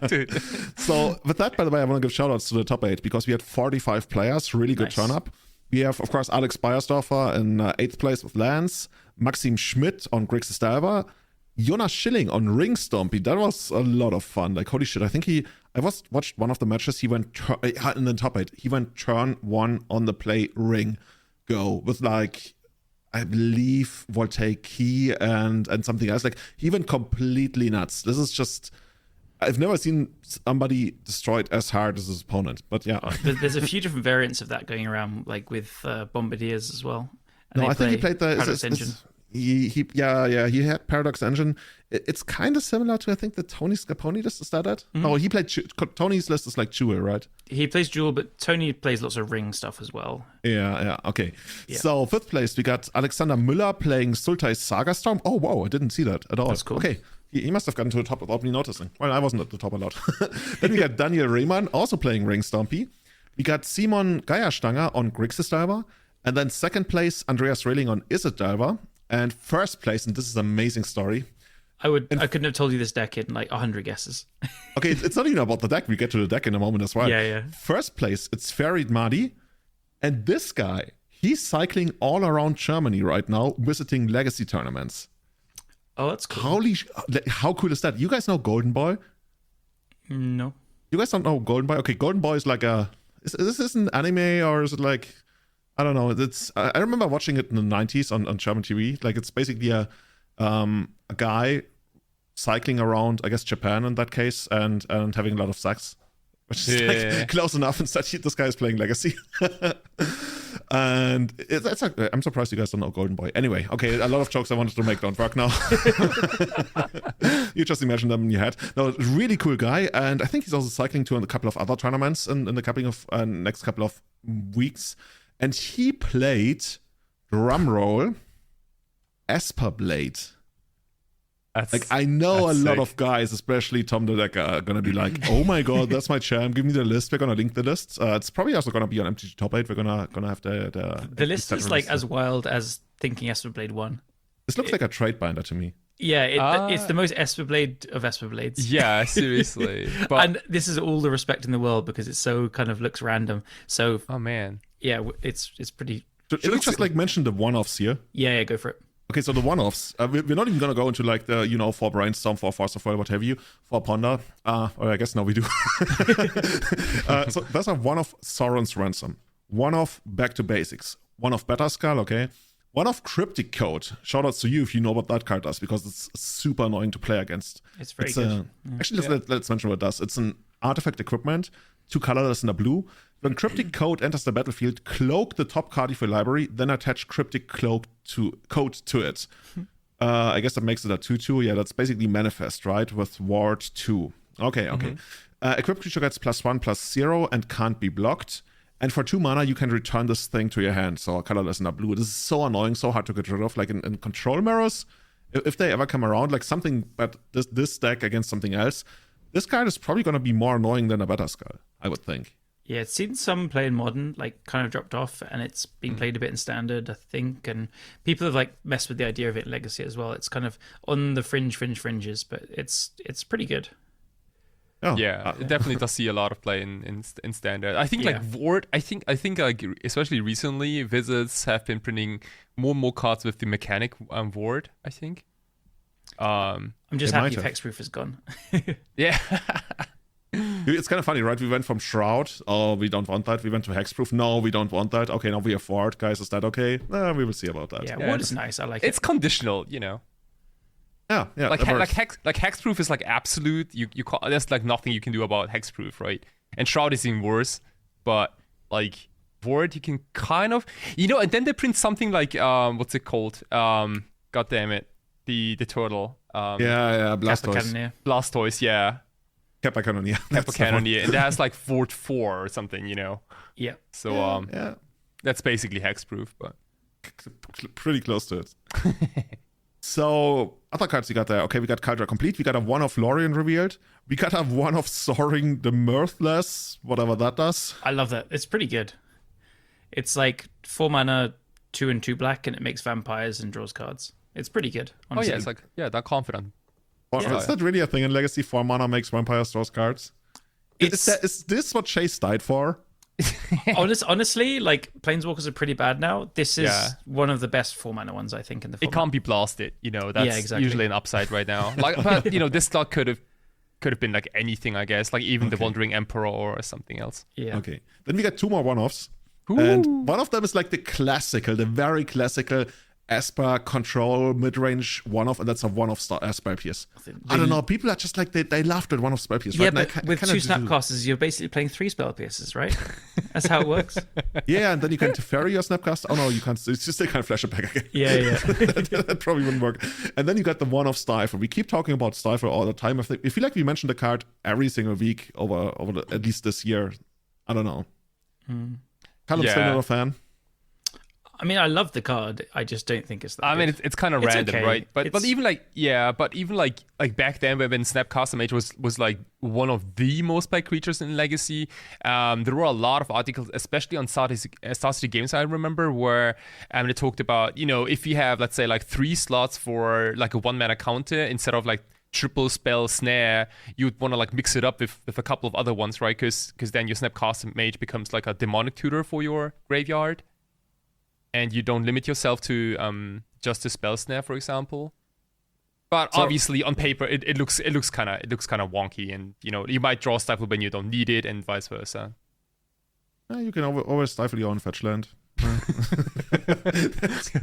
Dude. So with that, by the way, I want to give shout outs to the top 8 because we had 45 players, really good Nice. turn up. We have, of course, Alex Beiersdorfer in 8th place with Lance, Maxim Schmidt on Grixis Delver, Jonas Schilling on Ring Stompy. That was a lot of fun. Like, holy shit, I think I watched one of the matches, he went in the top 8, he went turn 1 on the play Ring Go with like, I believe WotC key and something else. Like he went completely nuts. This is just I've never seen somebody destroyed as hard as his opponent. But yeah, there's a few different variants of that going around, like with Bombardiers as well. And no, I think he played the Paradox Engine. He had Paradox Engine. It's kind of similar to I think the Tony Scarponi list. Is that it? Mm-hmm. No, he played Tony's list is like Jewel, right? He plays Jewel, but Tony plays lots of Ring stuff as well. Yeah, okay. Yeah. So 5th place, we got Alexander Müller playing Sultai's Saga Storm. Oh, wow, I didn't see that at all. That's cool. Okay, he must have gotten to the top without me noticing. Well, I wasn't at the top a lot. Then we got Daniel Rehmann also playing Ring Stompy. We got Simon Geierstanger on Grixis Delver. And then 2nd place, Andreas Rehling on Izzet Delver. And 1st place, and this is an amazing story. I couldn't have told you this deck in like 100 guesses. Okay, it's not even about the deck. We get to the deck in a moment as well. Yeah. 1st place, it's Farid Mahdi. And this guy, he's cycling all around Germany right now, visiting legacy tournaments. Oh, that's cool. How cool is that? You guys know Golden Boy? No. You guys don't know Golden Boy? Okay, Golden Boy is like is this an anime or is it like, I don't know. I remember watching it in the 90s on German TV. Like it's basically a guy cycling around, I guess Japan in that case, and having a lot of sex, which is like close enough. Instead, this guy is playing Legacy, and I'm surprised you guys don't know Golden Boy. Anyway, okay, a lot of jokes I wanted to make don't work now. You just imagine them in your head. No, really cool guy, and I think he's also cycling to a couple of other tournaments in the next couple of weeks. And he played, drumroll, Esper Blade. I know a lot of guys, especially Tom the Decker, are going to be like, oh my god, that's my champ. Give me the list. We're going to link the list. It's probably also going to be on MTG Top 8. We're going to have the list is like as wild as thinking Esper Blade 1. This looks like a trade binder to me. Yeah, it's the most Esper Blade of Esper Blades. Yeah, seriously. But, and this is all the respect in the world because it so kind of looks random. So, oh man. Yeah, it's pretty... Should we just like mention the one-offs here? Yeah, go for it. Okay, so the one-offs. We're not even going to go into like the, for Brainstorm, for Force of Will, what have you, for Ponder. Or I guess now we do. So there's a one-off Sauron's Ransom. One-off Back to Basics. One-off Batterskull, okay. One-off Cryptic Code. Shoutouts to you if you know what that card does, because it's super annoying to play against. It's very good. Actually, let's mention what it does. It's an artifact equipment, 2 colorless and a blue. When Cryptic Code enters the battlefield, cloak the top card of your library, then attach Cryptic Code to it. I guess that makes it a 2/2. Yeah, that's basically Manifest, right? With Ward 2. Okay. Equipped creature gets +1/+0 and can't be blocked. And for 2 mana, you can return this thing to your hand. So colorless and a blue. This is so annoying, so hard to get rid of. Like in control mirrors, if they ever come around, like something, but this deck against something else, this card is probably going to be more annoying than a Better Skull, I would think. Yeah, it's seen some play in Modern, like kind of dropped off, and it's been played a bit in Standard, I think. And people have like messed with the idea of it in Legacy as well. It's kind of on the fringes, but it's pretty good. Oh, yeah, it definitely does see a lot of play in Standard. I think like Ward, I think like especially recently, Wizards have been printing more and more cards with the mechanic Ward, I think. I'm just happy if Hexproof is gone. Yeah. It's kind of funny, right? We went from Shroud, oh, we don't want that. We went to Hexproof, no, we don't want that. Okay, now we have Ward, guys, is that okay? We will see about that. Yeah, Ward is nice, I like it. It's conditional, you know. Yeah. Like Hexproof is like absolute. You call, there's like nothing you can do about Hexproof, right? And Shroud is even worse, but like Ward, you can kind of, and then they print something like what's it called? God damn it, the turtle. Blastoise. Blastoise, yeah. Kappa Cannoneer. Kappa Cannoneer, and that has like Ward 4 or something, Yeah. So that's basically Hexproof, but pretty close to it. So, other cards we got there. Okay, we got Caldra Complete. We got a 1 of Lorien revealed. We got a 1 of Soaring the Mirthless, whatever that does. I love that. It's pretty good. It's like 4 mana, 2 and 2 black, and it makes vampires and draws cards. It's pretty good, honestly. Oh, yeah, it's like, that confident. Is that really a thing in Legacy? 4 mana makes vampires draws cards? Is this what Chase died for? Honestly, like Planeswalkers are pretty bad now. This is one of the best 4 mana ones, I think, in the format. It can't be blasted, that's usually an upside right now. Like, but this slot could have been like anything, I guess, like even the Wandering Emperor or something else. Yeah. Okay. Then we got 2 more 1-offs. And one of them is like the very classical Esper control mid-range 1-off, and that's a 1-off Spellpierce. I don't know, people are just like, they laughed at 1-off Spellpierce, right? Yeah, but with 2 Snapcasters, you're basically playing 3 Spellpierces, right? That's how it works. Yeah, and then you can Teferi your Snapcaster. Oh no, you can't, it's just they can't flash it back again. Yeah. that probably wouldn't work. And then you got the 1-off Stifle. We keep talking about Stifle all the time. I feel like we mentioned the card every single week over at least this year. I don't know. Callum's still not a fan. I mean, I love the card. I just don't think it's that I mean, it's kind of random, okay. right? But even like back then when Snapcaster Mage was like one of the most played creatures in Legacy, there were a lot of articles, especially on Star City Games, I remember, where they talked about, if you have, let's say, like 3 slots for like a 1 mana counter instead of like triple spell snare, you'd want to like mix it up with a couple of other ones, right? Because then your Snapcaster Mage becomes like a demonic tutor for your graveyard. And you don't limit yourself to just a spell snare, for example. But obviously, on paper, it looks kind of wonky, and you might draw Stifle when you don't need it, and vice versa. You can always stifle your own fetch land.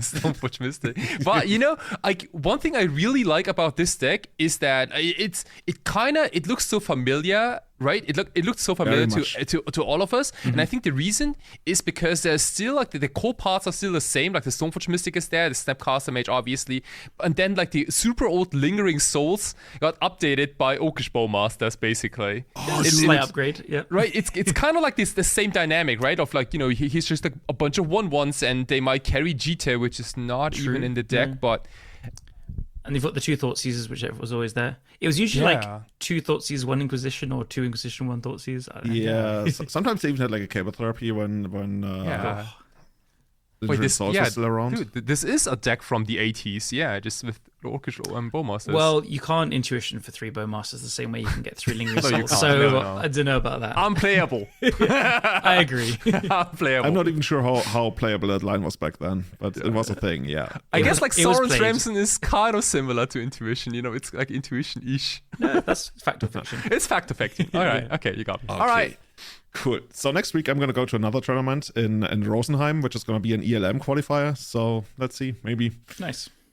Stoneforge Mystic. But like one thing I really like about this deck is that it looks so familiar, right? It looks so familiar to all of us, and I think the reason is because there's still like the core parts are still the same. Like the Stoneforge Mystic is there, the Snapcaster Mage obviously, and then like the super old Lingering Souls got updated by Orcish Bowmasters basically. It's a slight upgrade, yeah. Right, it's kind of like the same dynamic, right? Of like he's just like a bunch of 1/1s, and they might carry Jita, which is not even in the deck, but. And you've got the 2 Thoughtseizes, which was always there. It was usually like 2 Thoughtseizes, 1 Inquisition, or 2 Inquisition, 1 Thoughtseizes. Yeah, sometimes they even had like a Cable Therapy when Wait, was still around. Dude, this is a deck from the 80s, just with Orcish Bowmasters. Well, you can't Intuition for 3 Bowmasters the same way you can get 3 Lingering Souls, No. I don't know about that. Unplayable. I agree. Unplayable. I'm not even sure how playable that line was back then, but it was a thing, yeah. I guess like Sauron's Ramson is kind of similar to Intuition, it's like Intuition-ish. No, that's fact or fiction. It's fact or fiction. All right, okay, you got me. Okay. All right. Cool. So next week I'm going to go to another tournament in Rosenheim, which is going to be an ELM qualifier. So let's see. Maybe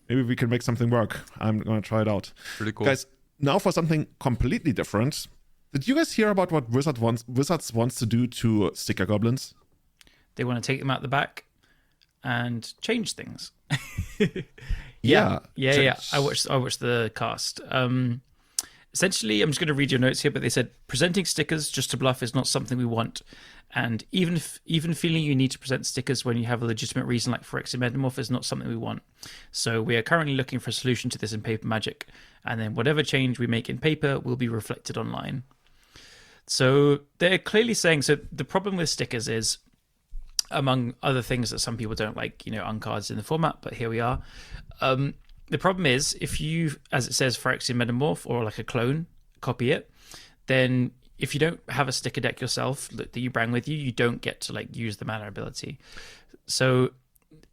we can make something work. I'm going to try it out. Really cool. Guys, now for something completely different. Did you guys hear about what Wizards wants to do to sticker goblins? They want to take them out the back and change things. Yeah. I watched the cast. Essentially, I'm just going to read your notes here, but they said, presenting stickers just to bluff is not something we want. And even feeling you need to present stickers when you have a legitimate reason like Phyrexian Metamorph is not something we want. So we are currently looking for a solution to this in Paper Magic, and then whatever change we make in paper will be reflected online. So they're clearly saying, so the problem with stickers is, among other things that some people don't like, uncards in the format, but here we are. The problem is, if you, as it says, Phyrexian Metamorph or like a clone, copy it, then if you don't have a sticker deck yourself that you bring with you, you don't get to like use the mana ability. So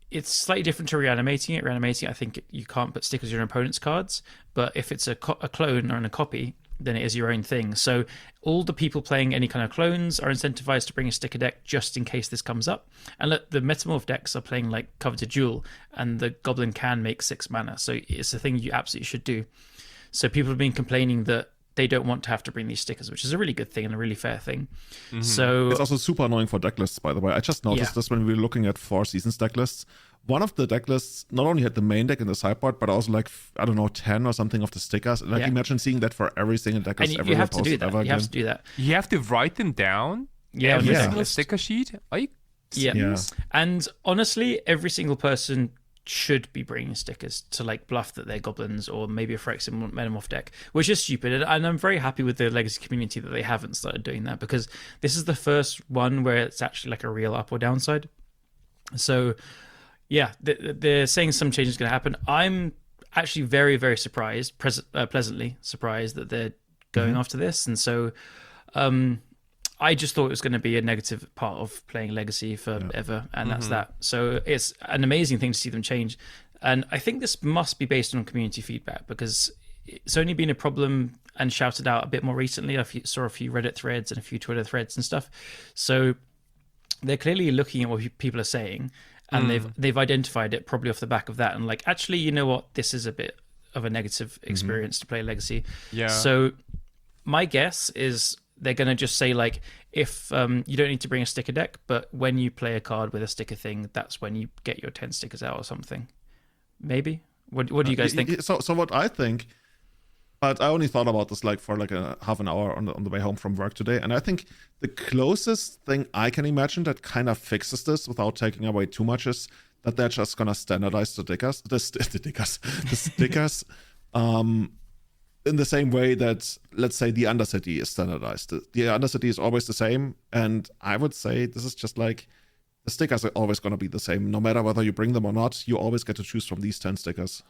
it's slightly different to reanimating it. Reanimating, I think you can't put stickers on your opponent's cards, but if it's a clone or a copy, then it is your own thing. So all the people playing any kind of clones are incentivized to bring a sticker deck just in case this comes up. And look, the Metamorph decks are playing like Coveted Jewel, and the Goblin can make 6 mana. So it's a thing you absolutely should do. So people have been complaining that they don't want to have to bring these stickers, which is a really good thing and a really fair thing. Mm-hmm. So it's also super annoying for deck lists, by the way. I just noticed this when we were looking at 4 Seasons deck lists. One of the deck lists not only had the main deck in the sideboard, but also like, I don't know, 10 or something of the stickers. And imagine seeing that for every single deck list ever. You have to do that. You have to do that. You have to write them down? Every single sticker sheet? Are you serious? Yeah. And honestly, every single person should be bringing stickers to like bluff that they're goblins or maybe a Phyrexian Metamorph deck, which is stupid. And I'm very happy with the Legacy community that they haven't started doing that, because this is the first one where it's actually like a real up or downside. So yeah, they're saying some change is going to happen. I'm actually very, very surprised, pleasantly surprised that they're going after this. And so I just thought it was going to be a negative part of playing Legacy forever, and that's that. So it's an amazing thing to see them change. And I think this must be based on community feedback, because it's only been a problem and shouted out a bit more recently. I saw a few Reddit threads and a few Twitter threads and stuff. So they're clearly looking at what people are saying, and they've identified it probably off the back of that. And like, actually, you know what? This is a bit of a negative experience to play Legacy. Yeah. So my guess is they're going to just say, like, if you don't need to bring a sticker deck, but when you play a card with a sticker thing, that's when you get your 10 stickers out or something. Maybe? What do you guys think? So what I think, but I only thought about this like for like a half an hour on the way home from work today, and I think the closest thing I can imagine that kind of fixes this without taking away too much is that they're just going to standardize the stickers in the same way that, let's say, the Undercity is standardized. The Undercity is always the same, and I would say this is just like the stickers are always going to be the same. No matter whether you bring them or not, you always get to choose from these 10 stickers.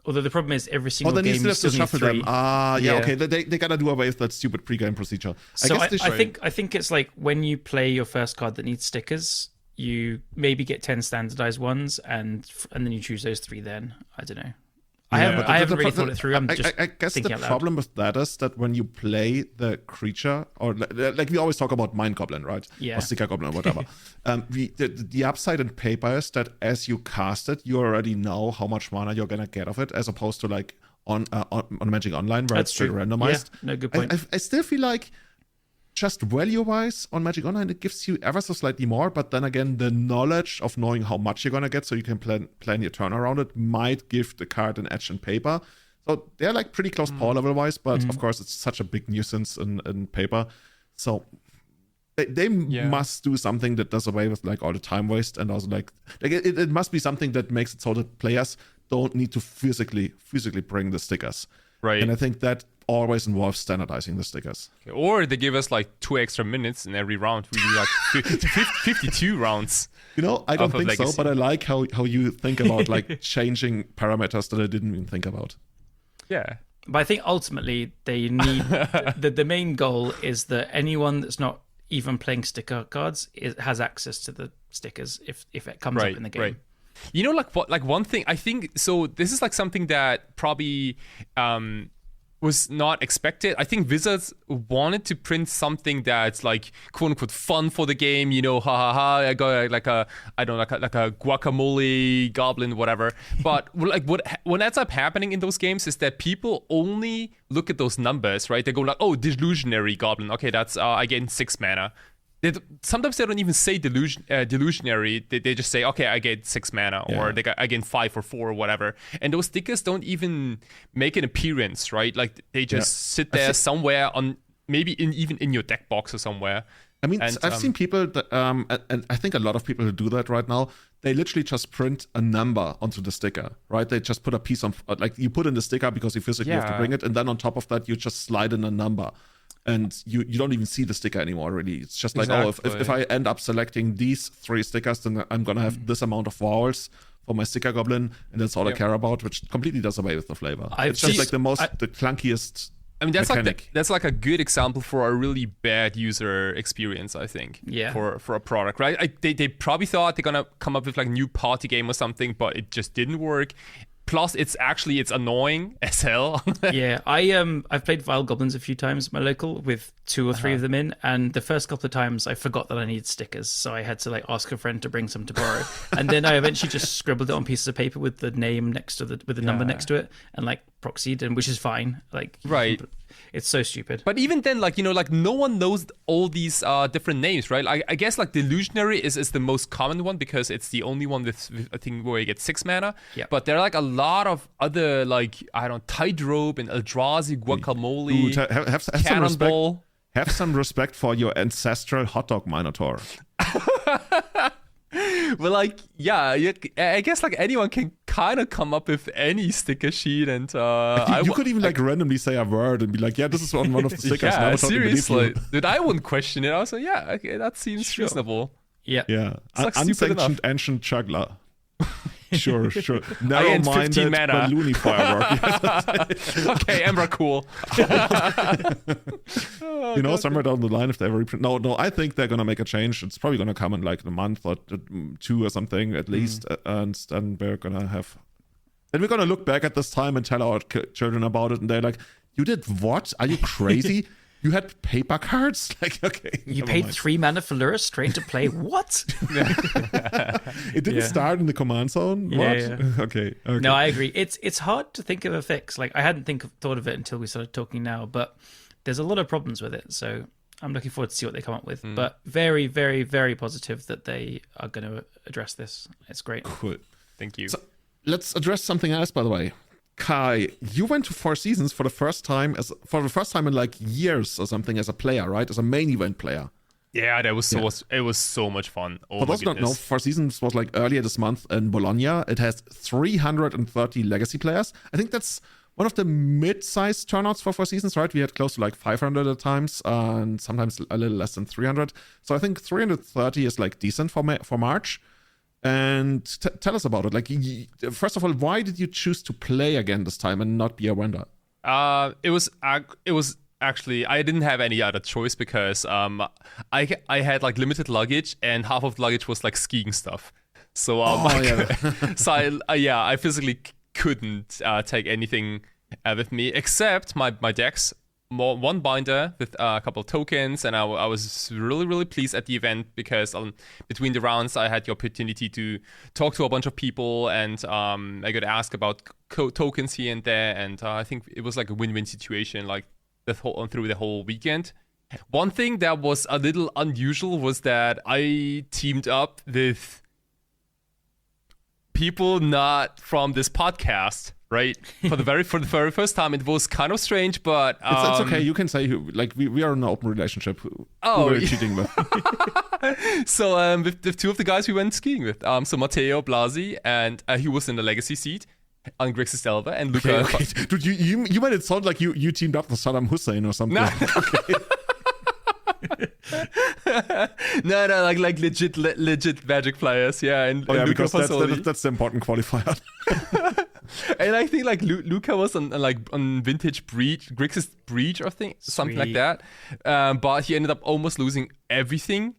Although the problem is every single then game you still have to shuffle 3. them. Okay. They gotta do away with that stupid pre-game procedure. I think it's like when you play your first card that needs stickers, you maybe get 10 standardized ones, and then you choose those 3. Then I don't know. I haven't really thought it through. I'm just I guess the problem with that is that when you play the creature, or like we always talk about Mind Goblin, right? Yeah. Or Sticker Goblin or whatever. The upside in paper is that as you cast it, you already know how much mana you're gonna get of it, as opposed to like on Magic Online, where it's randomized. Yeah, no, good point. I still feel like, just value-wise on Magic Online, it gives you ever so slightly more, but then again, the knowledge of knowing how much you're gonna get so you can plan your turn around it might give the card an edge in paper. So they're like pretty close power level-wise, but of course it's such a big nuisance in paper. So they must do something that does away with like all the time waste, and also like it must be something that makes it so that players don't need to physically bring the stickers. Right. And I think that always involves standardizing the stickers. Or they give us like 2 extra minutes in every round. We do like 52 rounds. I don't think so, but I like how you think about like changing parameters that I didn't even think about. Yeah. But I think ultimately they need the main goal is that anyone that's not even playing sticker cards has access to the stickers if it comes up in the game. Right. Like one thing I think, so this is like something that probably was not expected. I think Wizards wanted to print something that's like quote unquote fun for the game, I got like a guacamole goblin, whatever. But like what ends up happening in those games is that people only look at those numbers, right? They go like, oh, delusionary goblin. Okay, that's I gain 6 mana. Sometimes they don't even say delusionary. They just say, okay, I get 6 mana, or I gain 5 or 4 or whatever. And those stickers don't even make an appearance, right? Like they just sit there somewhere on, maybe even in your deck box or somewhere. I mean, And, I've seen people that, and I think a lot of people who do that right now, they literally just print a number onto the sticker, right? They just put a piece of, like, you put in the sticker because you physically have to bring it, and then on top of that, you just slide in a number. And you don't even see the sticker anymore, really. It's just like, if I end up selecting these 3 stickers, then I'm going to have this amount of vowels for my sticker goblin, and that's all I care about, which completely does away with the flavor. It's just like the clunkiest. I mean, that's mechanic. like a good example for a really bad user experience, I think. Yeah. For a product, right? They probably thought they're gonna come up with like a new party game or something, but it just didn't work. Plus, it's annoying as hell. Yeah, I've played Vile Goblins a few times at my local with 2 or 3 of them in, and the first couple of times I forgot that I needed stickers, so I had to like ask a friend to bring some to borrow, and then I eventually just scribbled it on pieces of paper with the name next to with the number next to it, and like proxied, and which is fine. Like right. It's so stupid. But even then, like, like no one knows all these different names, right? I guess like the Illusionary is the most common one because it's the only one with I think where you get 6 mana. Yeah. But there are like a lot of other like I don't know, Tightrope and Eldrazi, Guacamole, Have some Cannonball. respect. Have some respect for your ancestral hot dog minotaur. Well, like, yeah, I guess like anyone can kind of come up with any sticker sheet, and you could even like randomly say a word and be like, yeah, this is one of the stickers. Yeah, seriously, dude, I wouldn't question it. I was like, yeah, okay, that seems reasonable. Yeah, Like unsanctioned ancient juggler. Sure. Narrow-minded balloony firework. Okay, Ember, cool. Somewhere down the line, if they ever reprint. No, I think they're gonna make a change. It's probably gonna come in like a month or 2 or something at least, and then we're gonna look back at this time and tell our children about it, and they're like, "You did what? Are you crazy?" You had paper cards? Like, okay. You paid 3 mana for Lura straight to play? What? It didn't start in the command zone? What? Yeah. Okay. No, I agree. It's hard to think of a fix. Like, I hadn't thought of it until we started talking now, but there's a lot of problems with it. So I'm looking forward to see what they come up with. But very, very, very positive that they are going to address this. It's great. Cool. Thank you. So let's address something else, by the way. Kai, you went to 4 Seasons for the first time in like years or something as a player, right? As a main event player. Yeah, it was so much fun. For those who don't know, 4 Seasons was like earlier this month in Bologna. It has 330 legacy players. I think that's one of the mid-sized turnouts for 4 Seasons, right? We had close to like 500 at times, and sometimes a little less than 300. So I think 330 is like decent for March. And tell us about it. Like, first of all, why did you choose to play again this time and not be a vendor? It was actually, I didn't have any other choice because I had like limited luggage, and half of the luggage was like skiing stuff. So I physically couldn't take anything with me except my decks. One binder with a couple of tokens, and I was really, really pleased at the event because between the rounds I had the opportunity to talk to a bunch of people, and I got asked about tokens here and there, and I think it was like a win-win situation like through the whole weekend. One thing that was a little unusual was that I teamed up with people not from this podcast. Right, for the very first time, it was kind of strange, but it's okay. You can say who. Like we are in an open relationship. Who we're cheating with. So with 2 of the guys we went skiing with, so Matteo Blasi, and he was in the legacy seat on Grixis Delva, and Luca. Okay. Dude, you made it sound like you teamed up with Saddam Hussein or something. Okay. No, like legit Magic players, yeah. And because that's the important qualifier. And I think like Luca was on Vintage Breach, Grixis Breach, or something like that. But he ended up almost losing everything.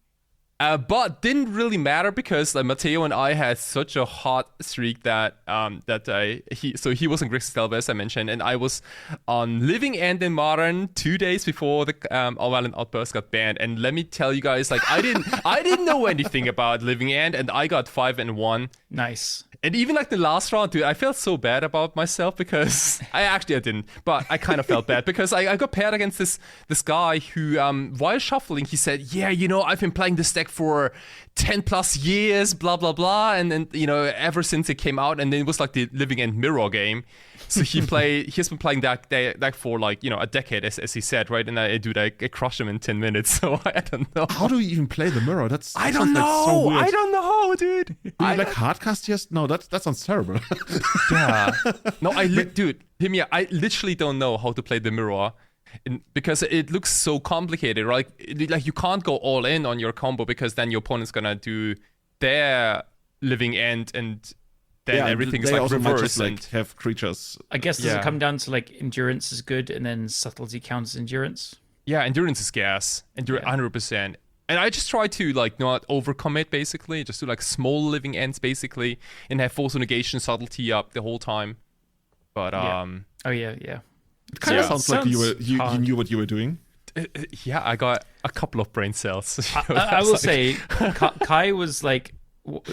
But didn't really matter because Matteo and I had such a hot streak that he was on Grixis Delva, as I mentioned, and I was on Living End in Modern 2 days before the Violent Outburst got banned. And let me tell you guys, like I didn't know anything about Living End, and I got 5-1. Nice. And even like the last round, dude, I felt so bad about myself because I didn't, but I kind of felt bad because I got paired against this guy who, while shuffling, he said, yeah, I've been playing this deck for 10 plus years, blah, blah, blah. And then, ever since it came out, and then it was like the Living End mirror game. So he's been playing that for like, a decade, as he said, right? And I crushed him in 10 minutes. So I don't know. How do you even play the mirror? I don't know. So weird. I don't know, dude. Do you like hardcast? Yes. No, that sounds terrible. Yeah. No, dude, hear me out. I literally don't know how to play the mirror. Because it looks so complicated, right? Like you can't go all in on your combo because then your opponent's gonna do their Living End and then everything is like reverse and have creatures. I guess does it come down to like endurance is good and then subtlety counts endurance? Yeah, endurance is gas. 100%. And I just try to like not overcommit basically, just do like small living ends basically, and have force negation subtlety up the whole time. But It kind of sounds like you knew what you were doing. Yeah, I got a couple of brain cells. I will say, Kai was like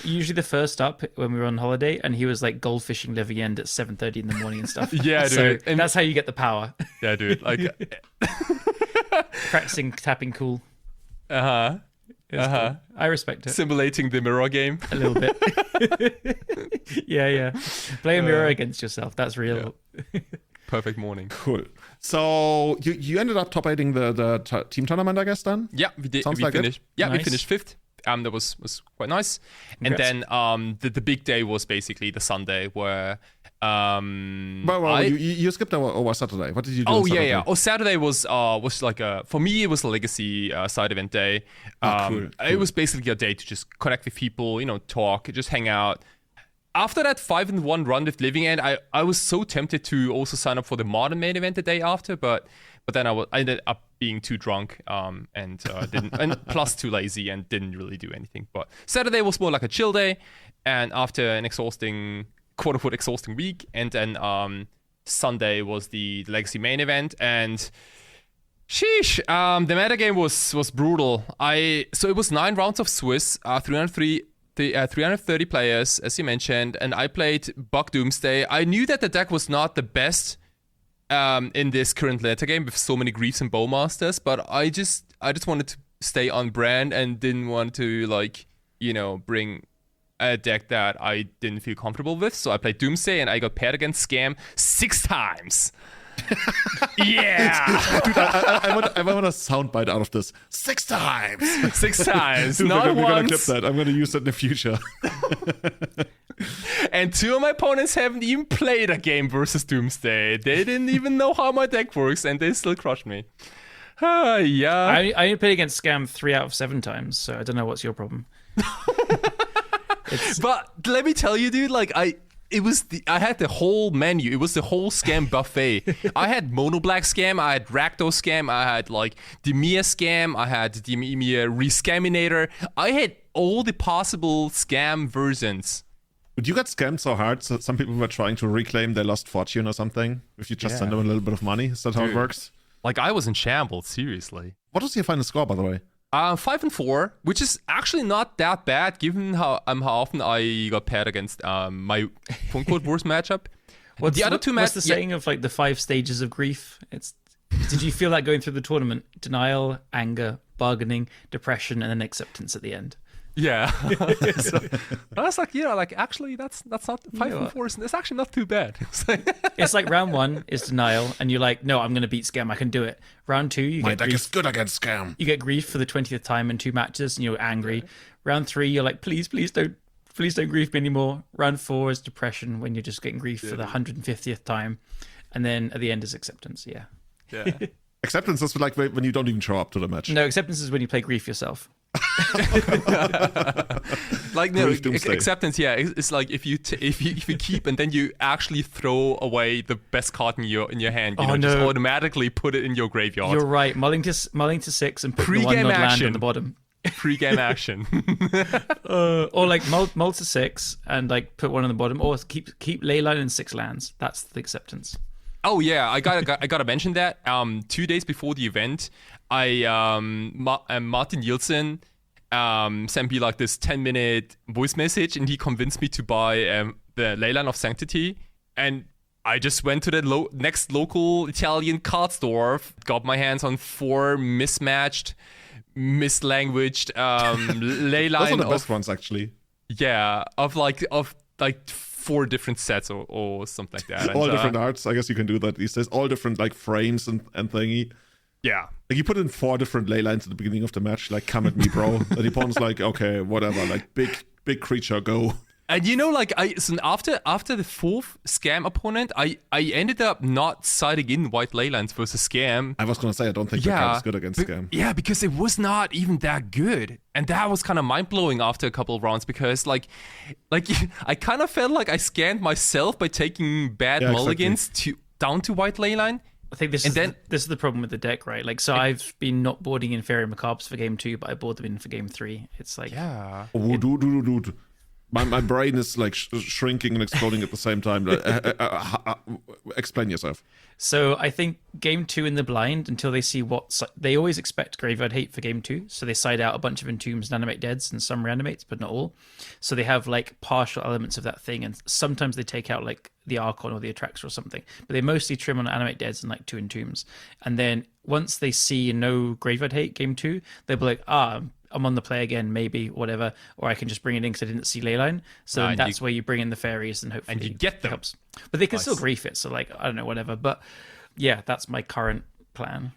usually the first up when we were on holiday, and he was like goldfishing Living End at 7:30 in the morning and stuff. Yeah, dude. So that's how you get the power. Yeah, dude. Like practicing tapping cool. Cool. I respect it. Simulating the mirror game a little bit. Yeah. Play a mirror against yourself. That's real. Yeah. Perfect morning. Cool. So you ended up top 8ing the team tournament, I guess. Then we did. Sounds we like finished. It. Yeah, nice. We finished 5th. That was quite nice. Congrats. And then the big day was basically the Sunday where you skipped over Saturday. What did you do? Oh on Saturday? yeah. Saturday was like for me it was a legacy side event day. Cool. It was basically a day to just connect with people, talk, just hang out. After that 5-1 run with Living End, I was so tempted to also sign up for the Modern main event the day after, but then I ended up being too drunk and didn't, and plus too lazy and didn't really do anything. But Saturday was more like a chill day, and after an quote unquote exhausting week, and then Sunday was the Legacy main event, and sheesh, the metagame was brutal. So it was 9 rounds of Swiss, 330 players, as you mentioned, and I played Buck Doomsday. I knew that the deck was not the best in this current meta game with so many Griefs and Bowmasters, but I just wanted to stay on brand and didn't want to bring a deck that I didn't feel comfortable with. So I played Doomsday and I got paired against Scam 6 times. Yeah. Dude, I want a soundbite out of this. 6 times. 6 times. Dude, not we're gonna once. clip that. I'm gonna use that in the future. And 2 of my opponents haven't even played a game versus Doomsday. They didn't even know how my deck works, and they still crushed me. Yeah. I only played against Scam 3 out of 7 times, so I don't know what's your problem. But let me tell you, dude, like I had the whole menu. It was the whole Scam buffet. I had Mono Black Scam, I had Rakdos Scam, I had like Dimir Scam, I had Dimir Rescaminator. I had all the possible Scam versions. But you got scammed so hard, so some people were trying to reclaim their lost fortune or something. If you just send them a little bit of money, is that how it works? Like I was in shambles, seriously. What was your final score, by the way? 5-4, which is actually not that bad given how often I got paired against my quote unquote worst matchup. What's the saying of like the 5 stages of grief? Did you feel that going through the tournament? Denial, anger, bargaining, depression, and then acceptance at the end. Yeah. So, I was like, actually that's not 5-4. It's actually not too bad. It's like round 1 is denial, and you're like, no, I'm going to beat Scam. I can do it. Round 2, you My get deck grief. is good against Scam. You get grief for the 20th time in 2 matches, and you're angry. Round 3, you're like, please don't grief me anymore. Round 4 is depression when you're just getting grief for the 150th time, and then at the end is acceptance. Yeah. Acceptance is like when you don't even show up to the match. No, acceptance is when you play grief yourself. Like no acceptance, yeah. It's like if you keep and then you actually throw away the best card in your hand, just automatically put it in your graveyard. You're right. Mulling to 6 and put the one not land on the bottom. Pre-game action. Or like mull to 6 and like put one on the bottom, or keep leyline and 6 lands. That's the acceptance. Oh yeah, I gotta mention that. 2 days before the event, Martin Nielsen sent me like this 10-minute voice message, and he convinced me to buy the Leyline of Sanctity. And I just went to the next local Italian card store, got my hands on 4 mismatched, mislanguaged Leyline. Those are the best ones, actually. Yeah, of like 4 different sets or something like that. All And, different arts. I guess you can do that these days. All different like frames and thingy. Yeah. Like you put in 4 different ley lines at the beginning of the match, like come at me, bro. And the opponent's like, okay, whatever, like big creature, go. And like so after the 4th scam opponent, I ended up not siding in white ley lines versus scam. I was gonna say I don't think that card is good against scam. Yeah, because it was not even that good, and that was kind of mind blowing after a couple of rounds because like I kind of felt like I scammed myself by taking bad mulligans down to white ley line. I think this is the problem with the deck, right? Like, so I've been not boarding in Fairy Macabres for game 2, but I board them in for game 3. It's like, dude. My brain is like shrinking and exploding at the same time. Explain yourself. So I think game 2 in the blind, until they see they always expect Graveyard Hate for game 2. So they side out a bunch of Entombs and Animate Deads and some Reanimates, but not all. So they have like partial elements of that thing. And sometimes they take out like the Archon or the Attraxor or something. But they mostly trim on Animate Deads and like 2 Entombs. And then once they see no Graveyard Hate game 2, they'll be like, I'm on the play again, maybe, whatever, or I can just bring it in because I didn't see Leyline. So that's where you bring in the fairies and hopefully you get them. Helps. But they can still grief it, so like, I don't know, whatever. But yeah, that's my current plan.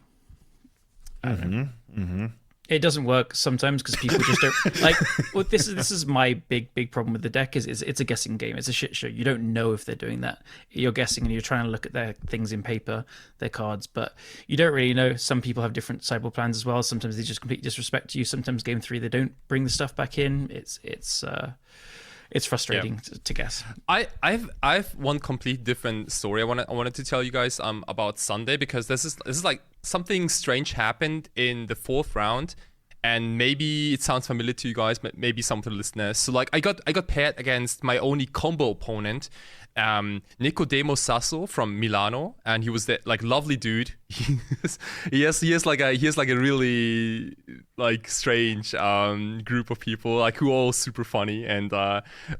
It doesn't work sometimes because people just don't like. Well, this is my big problem with the deck is it's a guessing game. It's a shit show. You don't know if they're doing that. You're guessing and you're trying to look at their things in paper, their cards, but you don't really know. Some people have different sideboard plans as well. Sometimes they just completely disrespect you. Sometimes game 3 they don't bring the stuff back in. It's frustrating to guess. I've one complete different story I wanted to tell you guys about Sunday, because this is like something strange happened in the 4th round, and maybe it sounds familiar to you guys, but maybe some of the listeners. So like I got paired against my only combo opponent, Nicodemo Sasso from Milano, and he was that like lovely dude. he has like a really like strange group of people like who are all super funny, and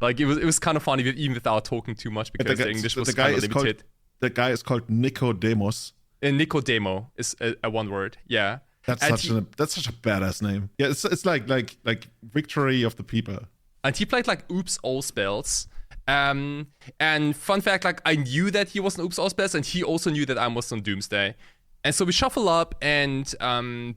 like it was kind of funny even without talking too much because the English was kind of limited. The guy is called Nicodemos. And Nicodemo is a one word. Yeah. That's such a badass name. Yeah, it's like victory of the people. And he played like Oops All Spells. And fun fact, like I knew that he was on Oops All Spells, and he also knew that I was on Doomsday. And so we shuffle up, and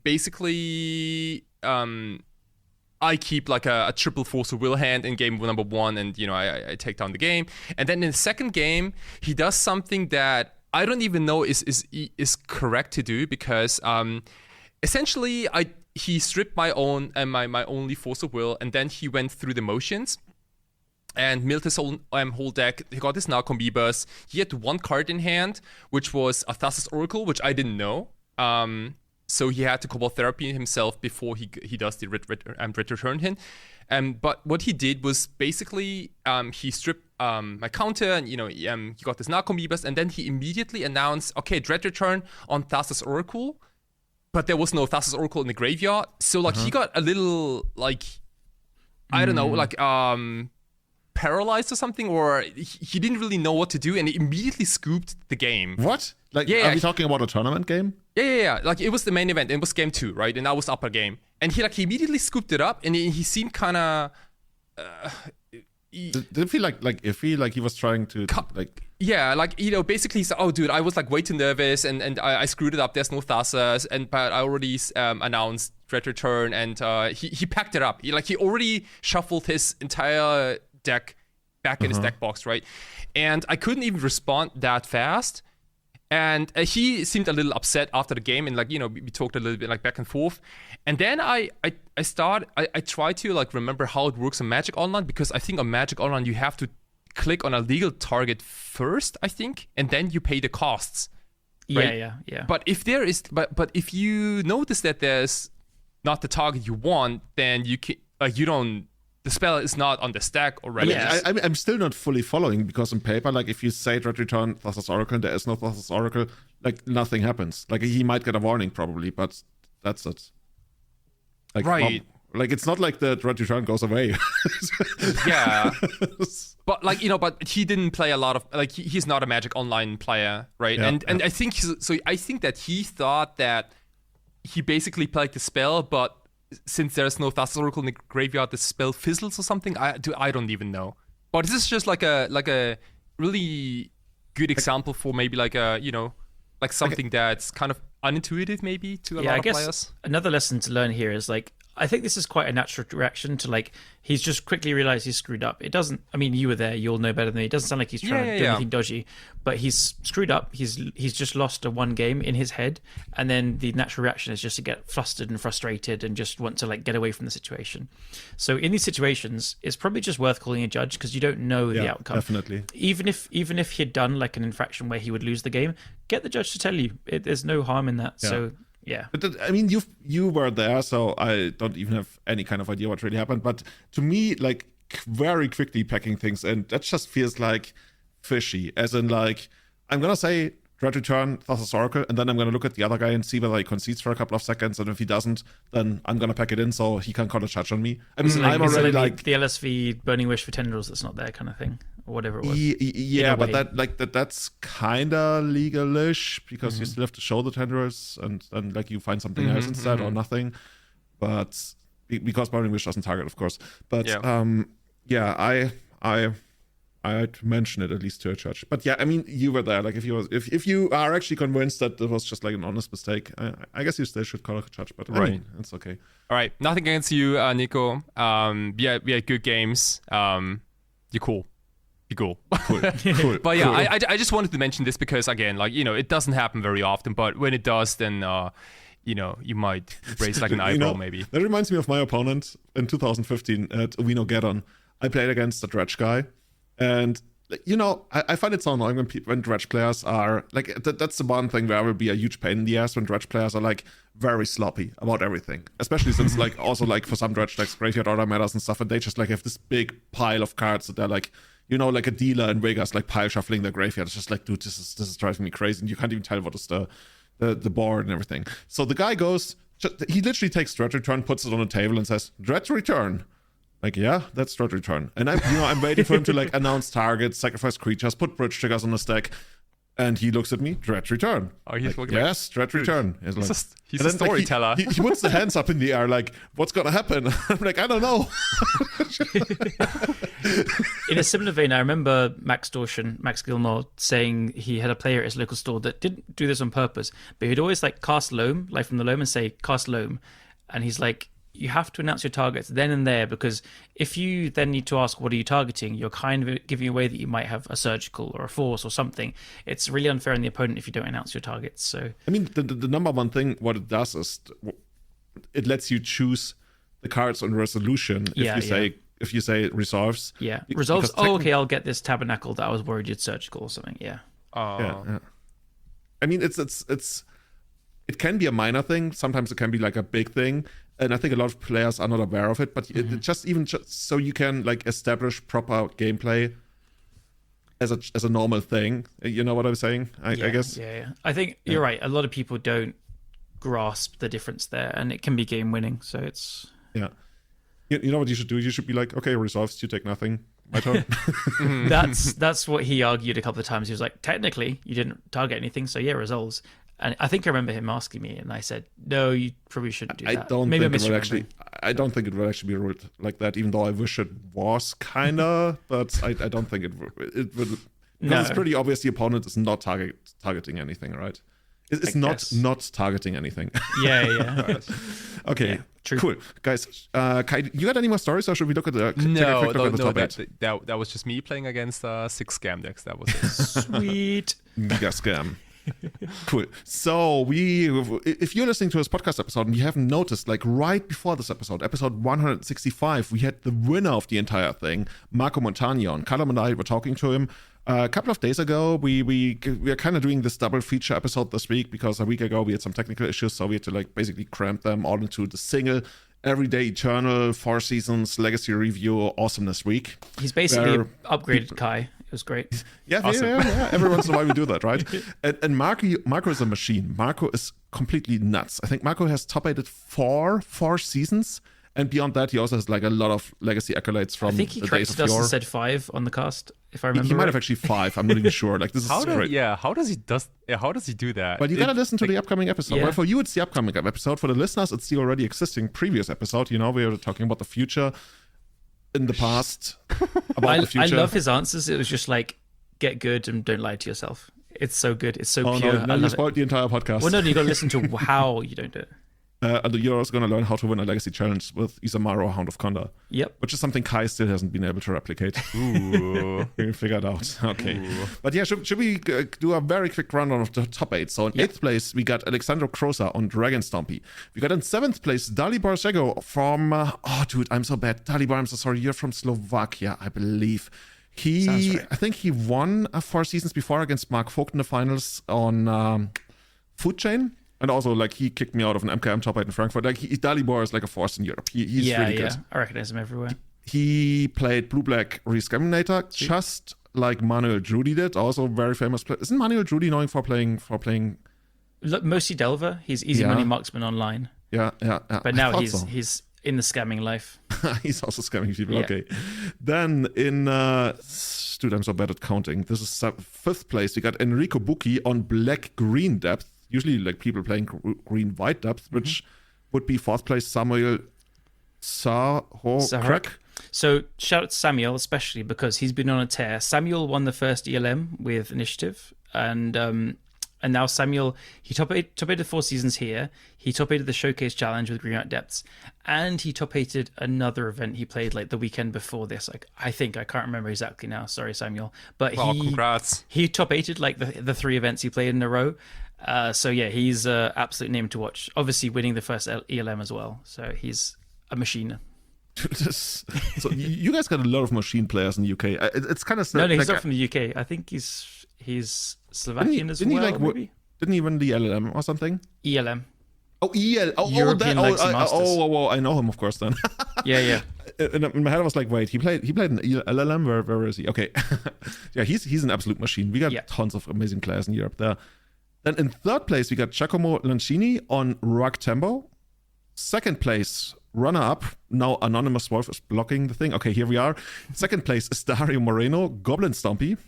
basically I keep like a triple Force of Will hand in game number 1, and I take down the game. And then in the second game, he does something that I don't even know is correct to do, because essentially he stripped my own and my only Force of Will, and then he went through the motions and milled his whole deck. He got his Narcomoebas. He had 1 card in hand, which was a Thassa's Oracle, which I didn't know. So he had to Cobalt Therapy himself before he does the return hint. But what he did was basically he stripped my counter, and he got his Narcomoebas, and then he immediately announced, okay, Dread Return on Thassa's Oracle. But there was no Thassa's Oracle in the graveyard. So like he got a little like I don't know, like paralyzed or something, or he didn't really know what to do, and he immediately scooped the game. What? Like, are we talking about a tournament game? Yeah. Like, it was the main event. It was game 2, right? And that was upper game. And he immediately scooped it up, and he seemed kind of... Did it feel like iffy? Like he was trying to like... Yeah, like, basically he said, oh, dude, I was like way too nervous, and I screwed it up. There's no Thassas, but I already announced Dread Return, and he packed it up. He already shuffled his entire deck back in his deck box, right? And I couldn't even respond that fast. And he seemed a little upset after the game, and we talked a little bit like back and forth. And then I tried to like remember how it works on Magic Online, because I think on Magic Online you have to click on a legal target first, I think, and then you pay the costs. Right? Yeah. But if there is, but if you notice that there's not the target you want, then you can you don't. The spell is not on the stack already. I'm still not fully following, because on paper, like if you say Dread Return Thassa's Oracle and there is no Thassa's Oracle, like nothing happens. Like he might get a warning probably, but that's it. Like, right. Like, it's not like the Dread Return goes away. Yeah. But like, but he didn't play a lot of, like, he's not a Magic Online player, right? Yeah, and I think I think that he thought that he basically played the spell, but since there's no Thassa's Oracle in the graveyard, the spell fizzles or something. I don't even know. But this is just like a really good example for maybe like a like something that's kind of unintuitive maybe to a lot of players. Another lesson to learn here is like, I think this is quite a natural reaction to like, he's just quickly realized he's screwed up. It doesn't, I mean, you were there, you'll know better than me. It doesn't sound like he's trying to do anything dodgy, but he's screwed up. He's just lost one game in his head. And then the natural reaction is just to get flustered and frustrated and just want to like get away from the situation. So in these situations, it's probably just worth calling a judge because you don't know the outcome. Definitely. Even if he had done like an infraction where he would lose the game, get the judge to tell you. There's no harm in that. Yeah. So yeah, but I mean, you were there, so I don't even have any kind of idea what really happened. But to me, like very quickly packing things, and that just feels like fishy. As in, like I'm gonna say Dread Return, Thassa's Oracle, and then I'm gonna look at the other guy and see whether he concedes for a couple of seconds, and if he doesn't, then I'm gonna pack it in so he can call a charge on me. I mean, I'm already like the LSV Burning Wish for Tendrils that's not there kind of thing. Or whatever it was. Yeah, but that's kind of legalish because you still have to show the tendrils and then like you find something else instead or nothing. But because Burning Wish doesn't target, of course. But I I'd mention it at least to a judge. But yeah, I mean, you were there. Like if you are actually convinced that it was just like an honest mistake, I guess you still should call a judge. But I mean, it's okay. All right, nothing against you, Nico. We had good games. You're cool. Cool. Cool. But yeah, cool. I just wanted to mention this because again, like, it doesn't happen very often, but when it does, then you might raise like an eyebrow maybe. That reminds me of my opponent in 2015 at Ueno Geddon. I played against the Dredge guy, and I find it so annoying when Dredge players are like that's the one thing where I will be a huge pain in the ass when Dredge players are like very sloppy about everything, especially since like also like for some Dredge decks graveyard order matters and stuff, and they just like have this big pile of cards that they're like, like a dealer in Vegas, like pile shuffling their graveyard. It's just like, dude, this is driving me crazy, and you can't even tell what is the board and everything. So the guy goes, he literally takes Dread Return, puts it on the table, and says, Dread Return. Like, yeah, that's Dread Return. And I'm waiting for him to like announce targets, sacrifice creatures, put bridge triggers on the stack. And he looks at me, Dread Return. Oh, he's like, yes, Dread Return. He's a storyteller. He puts the hands up in the air like, what's going to happen? I'm like, I don't know. In a similar vein, I remember Max Gilmore, saying he had a player at his local store that didn't do this on purpose, but he'd always like cast Loam, like from the Loam, and say, cast Loam. And he's like, you have to announce your targets then and there, because if you then need to ask what are you targeting, you're kind of giving away that you might have a surgical or a force or something. It's really unfair on the opponent if you don't announce your targets. So I mean, the number one thing what it does is it lets you choose the cards on resolution if you say resolves. Yeah, resolves. Okay, I'll get this Tabernacle that I was worried you'd surgical or something. Yeah. Yeah. I mean, it can be a minor thing. Sometimes it can be like a big thing. And I think a lot of players are not aware of it, but it just so you can like establish proper gameplay as a normal thing. You know what I'm saying? I guess. Yeah. I think you're right. A lot of people don't grasp the difference there, and it can be game winning. So it's You know what you should do? You should be like, okay, resolves, you take nothing. My turn. That's what he argued a couple of times. He was like, technically, you didn't target anything, so yeah, resolves. And I think I remember him asking me, and I said, "No, you probably shouldn't do that." I don't think it would actually be ruled like that, even though I wish it was kinda. But I don't think it would. No, it's pretty obvious the opponent is not targeting anything, right? It's not targeting anything. Yeah. Right. Okay, yeah, true. Cool, guys. Kai, you got any more stories, or should we look at the that was just me playing against 6 scam decks. That was it. Sweet. Mega scam. Cool. So if you're listening to this podcast episode and you haven't noticed, like right before this episode 165, we had the winner of the entire thing, Marco Montagnon. Callum and I were talking to him a couple of days ago. We are kind of doing this double feature episode this week because a week ago we had some technical issues, so we had to like basically cramp them all into the single Everyday Eternal 4 Seasons Legacy Review Awesomeness week. He's basically upgraded Kai. It was great. Yeah, awesome. Yeah. Every once in a while we do that, right? And Marco is a machine. Marco is completely nuts. I think Marco has top-aided four seasons, And beyond that, he also has like a lot of legacy accolades from I think he the days corrected of us yore. and said 5 on the cast, if I remember. He might right. have actually 5. I'm not even sure. Like, this is great. How does he do that? But you gotta listen to the upcoming episode. Yeah. Well, for you, it's the upcoming episode. For the listeners, it's the already existing previous episode. You know, we were talking about the future in the past, about the future. I love his answers. It was just like, get good and don't lie to yourself. It's so good. It's so Oh, pure. no, I you love spoiled it. the entire podcast. Well, no, you got to listen to how you don't do it. And you're also going to learn how to win a legacy challenge with Isamaru, Hound of Conda. Yep. Which is something Kai still hasn't been able to replicate. Ooh. We figured out. Okay. Ooh. But yeah, should we do a very quick rundown of the top 8? So in 8th place, we got Alexandro Crosa on Dragon Stompy. We got in 7th place, Dalibor Sego from... oh, dude, I'm so bad. Dalibor, I'm so sorry. You're from Slovakia, I believe. Sounds right. I think he won 4 seasons before against Mark Vogt in the finals on Food Chain. And also, like, he kicked me out of an MKM top 8 in Frankfurt. Like, Dalibor is like a force in Europe. He's really good. I recognize him everywhere. He played Blue-Black Rescaminator, just like Manuel Drudy did. Also very famous player. Isn't Manuel Drudy known for playing... Look, mostly Delver. He's easy money marksman online. Yeah. But now he's in the scamming life. He's also scamming people. Yeah. Okay. Then in... dude, I'm so bad at counting. This is 5th place. We got Enrico Bucchi on Black-Green Depth. Usually, like, people playing Green-White Depth, which would be 4th place Samuel Sahorek. So shout out to Samuel, especially because he's been on a tear. Samuel won the first ELM with Initiative, and now Samuel, he top 8'd 4 seasons here. He top 8'd the Showcase Challenge with Reunite Depths, and he top 8'd another event he played like the weekend before this. Like, I can't remember exactly now. Sorry, Samuel, but Congrats. he top 8'd like the 3 events he played in a row. So yeah, he's an absolute name to watch. Obviously, winning the first ELM as well. So he's a machine. So you guys got a lot of machine players in the UK. It's kind of No, he's not from the UK. I think he's Slovakian as well. Maybe? Didn't he win the LLM or something? ELM. Oh, EL. European Legacy Masters. I know him, of course. Then. Yeah. In my head, I was like, wait, he played an LLM. Where is he? Okay, yeah, he's an absolute machine. We got tons of amazing players in Europe there. Then in 3rd place, we got Giacomo Lancini on Rock Tempo. 2nd place, runner-up. Now Anonymous Wolf is blocking the thing. Okay, here we are. 2nd place is Dario Moreno, Goblin Stompy.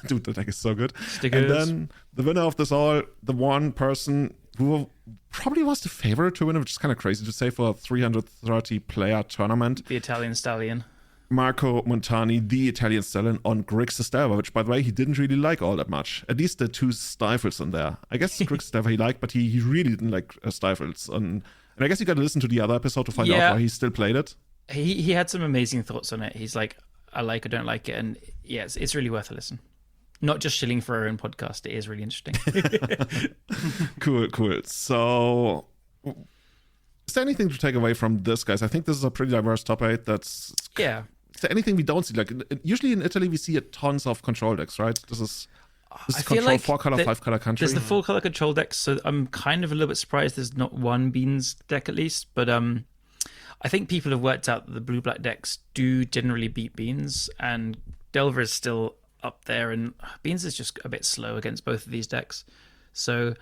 Dude, the deck is so good. Stickers. And then the winner of this all, the one person who probably was the favorite to win, which is kind of crazy to say for a 330-player tournament. The Italian Stallion. Marco Montani, the Italian stallion, on Grix Sestava, which, by the way, he didn't really like all that much. At least the 2 stifles in there. I guess Grix Sestava he liked, but he really didn't like stifles. And I guess you got to listen to the other episode to find out why he still played it. He had some amazing thoughts on it. He's like, I like or don't like it. And yeah, it's really worth a listen. Not just shilling for our own podcast. It is really interesting. Cool. So... is there anything to take away from this, guys? I think this is a pretty diverse top 8. Is there anything we don't see? Like, usually in Italy, we see tons of control decks, right? This is control, like 4-color, 5-color country. There's the 4-color control decks, so I'm kind of a little bit surprised there's not one Beans deck at least. But I think people have worked out that the blue-black decks do generally beat Beans, and Delver is still up there, and Beans is just a bit slow against both of these decks. So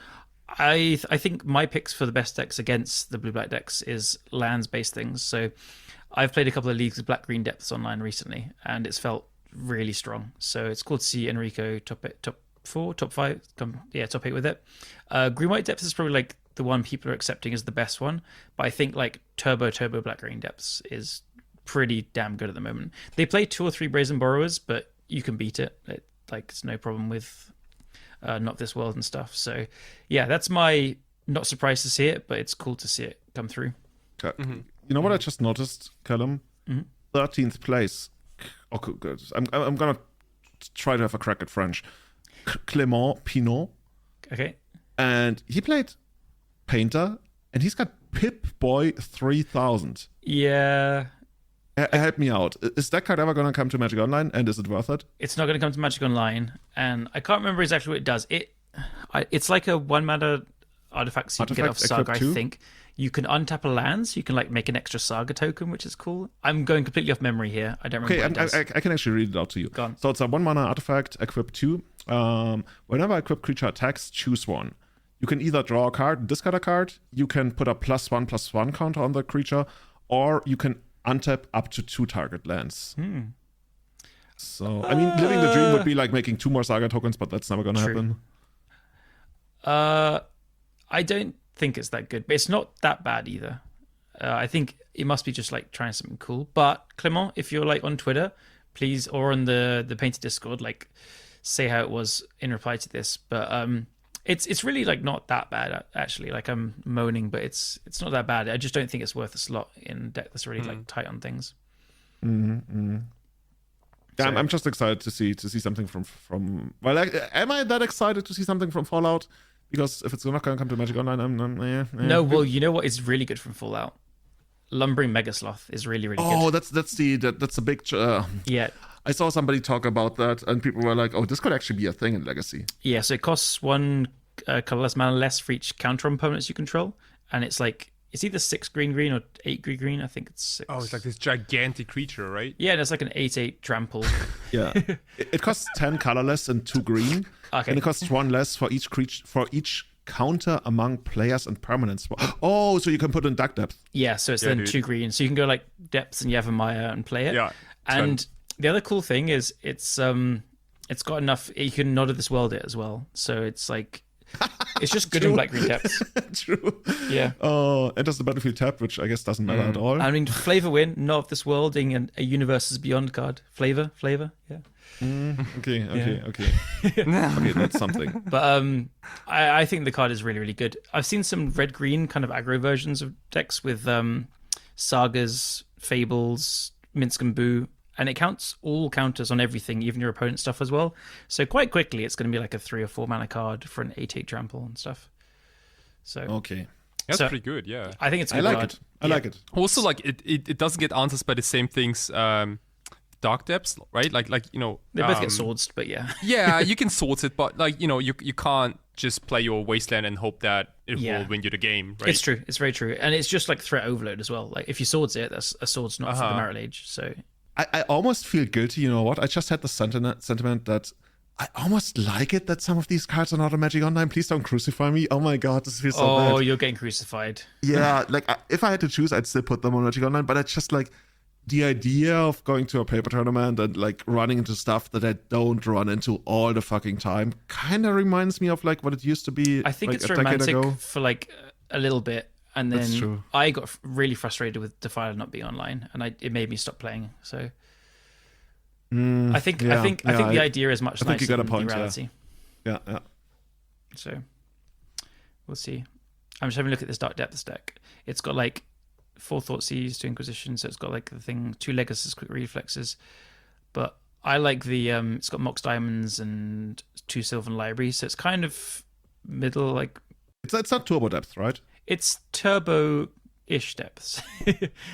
I think my picks for the best decks against the blue-black decks is lands-based things. So I've played a couple of leagues of black-green depths online recently, and it's felt really strong. So it's cool to see Enrico top 4, top 5, top 8 with it. Green-white depths is probably like the one people are accepting as the best one, but I think like turbo black-green depths is pretty damn good at the moment. They play 2 or 3 Brazen Borrowers, but you can beat it. It's no problem with Not This World and stuff. So yeah, that's my not surprised to see it, but it's cool to see it come through. Okay. Mm-hmm. You know what I just noticed, Callum? 13th place. Oh, good. I'm gonna try to have a crack at French. Clément Pinot. Okay. And he played Painter, and he's got Pip-Boy 3000. Yeah. Help me out. Is that card ever going to come to Magic Online, and is it worth it? It's not going to come to Magic Online, and I can't remember exactly what it does. It's like a 1-mana artifact, so you can get off Saga, I think. You can untap a land, so you can like make an extra Saga token, which is cool. I'm going completely off memory here. I don't remember what it does. I can actually read it out to you. Go on. So it's a 1-mana artifact, equip 2. Whenever equipped creature attacks, choose 1. You can either draw a card, discard a card. You can put a +1/+1 counter on the creature, or you can untap up to 2 target lands. So, I mean, living the dream would be like making 2 more Saga tokens, but that's never going to happen. I don't think it's that good, but it's not that bad either. I think it must be just like trying something cool. But Clement, if you're like on Twitter, please, or on the Painted Discord, like say how it was in reply to this. But it's really like not that bad actually. Like I'm moaning, but it's not that bad. I just don't think it's worth a slot in deck that's really like tight on things. Yeah, I'm just excited to see something from. Well, am I that excited to see something from Fallout? Because if it's not going to come to Magic Online, No, well, you know what is really good from Fallout? Lumbering Megasloth is really, really good. Oh, that's the big. Yeah. I saw somebody talk about that, and people were like, "Oh, this could actually be a thing in Legacy." Yeah, so it costs 1 colorless mana less for each counter on opponents you control, and it's like it's either 6 green or 8 green. I think it's 6. Oh, it's like this gigantic creature, right? Yeah, there's like an 8/8 trample. Yeah, it costs 10 colorless and 2 green, Okay. and it costs 1 less for each creature for each counter among players and permanents. Oh, so you can put in Dark Depth. Yeah, so it's then 2 green. So you can go like Depths and Yavimaya and play it. Yeah. And the other cool thing is it's got enough. You can Nod of this World it as well. So it's like it's just good in Black Green Depths. True. Yeah. Oh, enters the battlefield tap, which I guess doesn't matter at all. I mean, Flavor Win, Nod of this Worlding, and a Universes Beyond card. Flavor. Yeah. Okay. Okay, that's something. But I think the card is really, really good. I've seen some red-green kind of aggro versions of decks with Sagas, Fables, Minsk and Boo, and it counts all counters on everything, even your opponent's stuff as well. So quite quickly, it's going to be like a 3 or 4 mana card for an 8/8 trample and stuff. So Okay. That's pretty good, yeah. I think it's a I good like card. it. I like it. Also, like it doesn't get answers by the same things. Dark Depths, right? Like They both get swords, but yeah. Yeah, you can sort it, but like you can't just play your Wasteland and hope that it will win you the game, right? It's true. It's very true, and it's just like threat overload as well. Like if you swords it, that's a sword's not for the Merit Age. So I almost feel guilty. You know what? I just had the sentiment that I almost like it that some of these cards are not on Magic Online. Please don't crucify me. Oh my god, this feels so bad. Oh, you're getting crucified. Yeah, like if I had to choose, I'd still put them on Magic Online. But it's just like the idea of going to a paper tournament and like running into stuff that I don't run into all the fucking time kind of reminds me of like what it used to be. I think like it's a decade romantic ago. for like a little bit, and That's then true. I got really frustrated with Defiler not being online, and it made me stop playing. So I think the idea is much I think nicer you got a than point, the reality. Yeah. So we'll see. I'm just having a look at this Dark Depths deck. It's got like 4 Thoughtseize, 2 Inquisition, so it's got like the thing, 2 Legacies, quick reflexes. But I like the it's got Mox Diamonds and 2 Sylvan Libraries, so it's kind of middle, like It's not turbo depth, right? it's turbo-ish depths.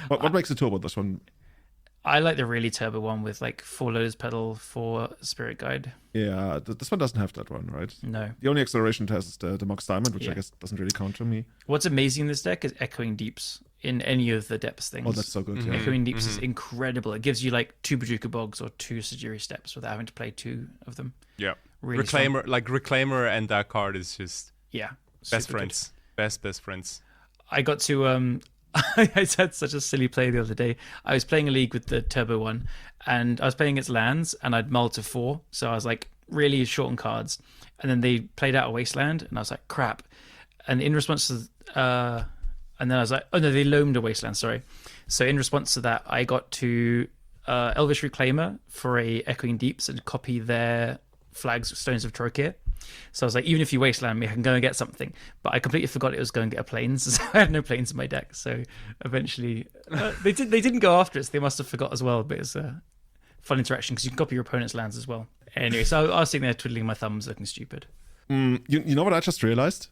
What makes it turbo? This one? I like the really turbo one with like 4 Lotus Petal, 4 Spirit Guide. Yeah, this one doesn't have that one, right? No. The only acceleration test is the Mox Diamond, which I Yeah. guess doesn't really count to me. What's amazing in this deck is Echoing Deeps in any of the depths things. Oh, that's so good. Yeah. Echoing Deeps is incredible. It gives you like 2 Bajuka Bogs or 2 Sajiri Steps without having to play 2 of them. Yeah. Really Reclaimer and that card is just Yeah. best super friends. Best friends. Good. I got to I had such a silly play the other day. I was playing a league with the turbo one, and I was playing against lands, and I'd mulled to 4, so I was like really short on cards. And then they played out a Wasteland, and I was like, crap. And in response to, and then I was like, oh no, they loamed a Wasteland, sorry. So in response to that, I got to Elvish Reclaimer for a Echoing Deeps and copy their flags, Stones of Trokir. So I was like, even if you Wasteland me, I can go and get something. But I completely forgot it was going to get a Plains, so I had no Plains in my deck. So eventually, they didn't go after it, so they must have forgot as well. But it's a fun interaction because you can copy your opponent's lands as well. Anyway, so I was sitting there twiddling my thumbs, looking stupid. You know what I just realized?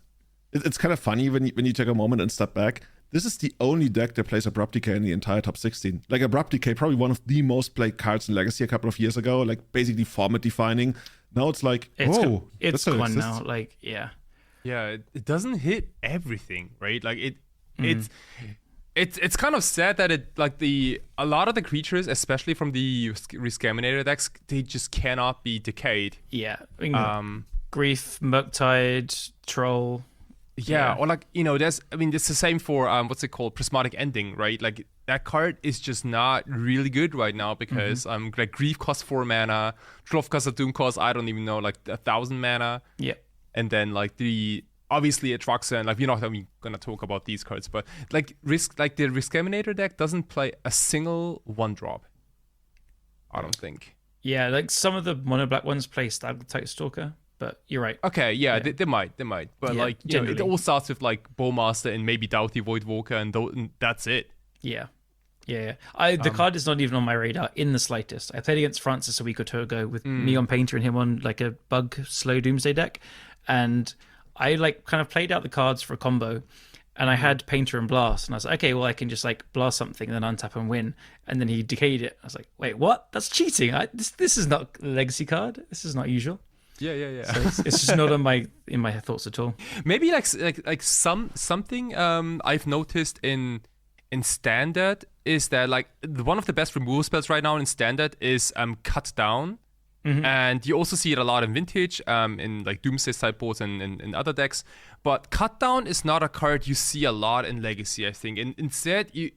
It's kind of funny when you take a moment and step back. This is the only deck that plays Abrupt Decay in the entire top 16. Like Abrupt Decay, probably one of the most played cards in Legacy a couple of years ago, like basically format defining. Now it's like, it's gone now. Like, yeah. Yeah, it doesn't hit everything, right? Like it's kind of sad that a lot of the creatures, especially from the Rescaminator decks, they just cannot be decayed. Yeah. I mean, Grief, Murktide, Troll. Yeah, or like, there's the same for what's it called, Prismatic Ending, right? Like that card is just not really good right now because like Grief costs 4 mana, Trovkasa Doom costs, I don't even know, like 1,000 mana. Yeah. And then like obviously Atraxa, and like we're not gonna talk about these cards, but like the Riskaminator deck doesn't play a single 1-drop. I don't think. Yeah, like some of the mono black ones play Stalactite Stalker, but you're right. Okay, yeah. They might. But Yeah, like, it all starts with like Bowmaster and maybe Doughty Voidwalker, and that's it. Yeah. The card is not even on my radar in the slightest. I played against Francis a week or two ago with me on Painter and him on like a bug slow Doomsday deck, and I like kind of played out the cards for a combo, and I had Painter and Blast, and I was like, okay, well I can just like blast something and then untap and win, and then he decayed it. I was like, wait, what? That's cheating. This is not a legacy card. This is not usual. Yeah. So it's just not in my thoughts at all. Maybe like something I've noticed in Standard is that like one of the best removal spells right now in Standard is Cut Down. And you also see it a lot in Vintage, in like Doomsday sideboards and in other decks. But Cut Down is not a card you see a lot in Legacy, I think. And instead, you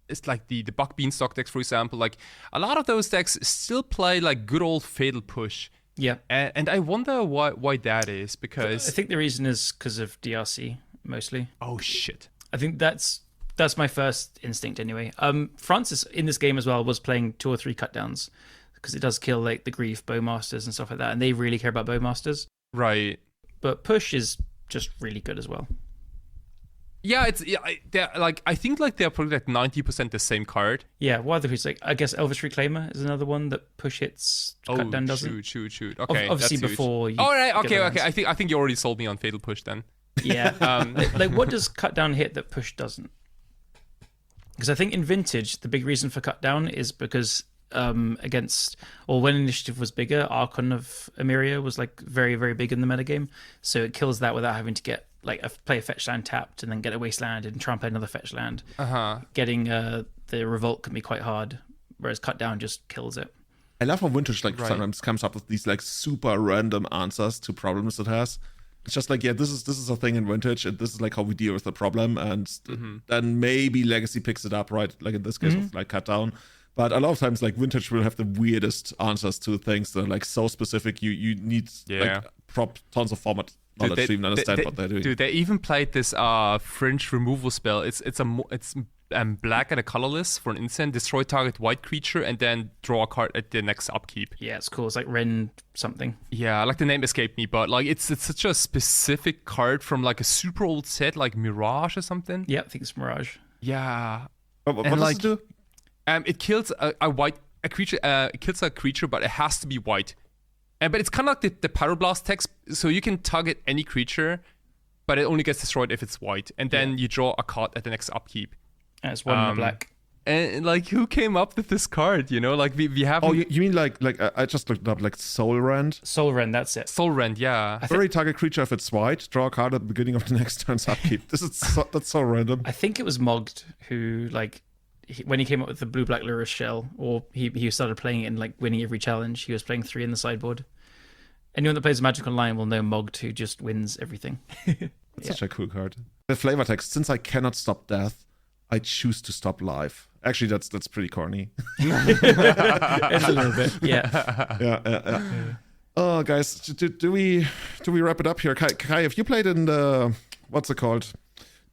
it's like the Buck Beanstalk decks, for example. Like a lot of those decks still play like good old Fatal Push. Yeah. And I wonder why that is, because I think the reason is because of DRC mostly. Oh shit. I think that's my first instinct anyway. Francis in this game as well was playing 2 or 3 cut downs, because it does kill like the Grief Bowmasters and stuff like that, and they really care about Bowmasters. Right. But Push is just really good as well. Yeah, I think like they're probably like 90% the same card. Yeah, one of the like I guess Elvish Reclaimer is another one that Push hits, cut down doesn't. Shoot. Okay, obviously that's before. You all right. Okay. I think you already sold me on Fatal Push then. Yeah. Like what does cut down hit that Push doesn't? Because I think in Vintage the big reason for cut down is because against, or when Initiative was bigger, Archon of Emeria was like very, very big in the metagame, so it kills that without having to get like play a fetch land tapped and then get a wasteland and try and play another fetch land. Getting the revolt can be quite hard, whereas cut down just kills it. I love how Vintage like sometimes comes up with these like super random answers to problems it has. It's just like, yeah, this is a thing in Vintage, and this is like how we deal with the problem, and then maybe Legacy picks it up, right? Like in this case with like cut down. But a lot of times, like Vintage will have the weirdest answers to things that are like so specific. You need like tons of format knowledge to even understand what they're doing. Dude, they even played this fringe removal spell. It's black and a colorless for an instant. Destroy target white creature and then draw a card at the next upkeep. Yeah, it's cool. It's like Ren something. Yeah, like the name escaped me, but like it's such a specific card from like a super old set, like Mirage or something. Yeah, I think it's Mirage. Yeah. What does it do? It kills a creature. It kills a creature, but it has to be white. But it's kind of like the Pyroblast text, so you can target any creature, but it only gets destroyed if it's white. And then you draw a card at the next upkeep. And it's 1 in the black. And like, who came up with this card? You know, like we have. Oh, you mean like I just looked up like Soul Rend. Soul Rend, that's it. Soul Rend, yeah. Very target creature if it's white. Draw a card at the beginning of the next turn's upkeep. That's so random. I think it was Mogged who like. When he came up with the blue-black Lurus shell, or he started playing it and like winning every challenge, he was playing 3 in the sideboard. Anyone that plays Magic Online will know Mogged, who just wins everything. That's such a cool card. The flavor text: since I cannot stop death, I choose to stop life. Actually, that's pretty corny. It's a little bit, yeah. Yeah. Oh, guys, do we wrap it up here? Kai, have you played in the what's it called?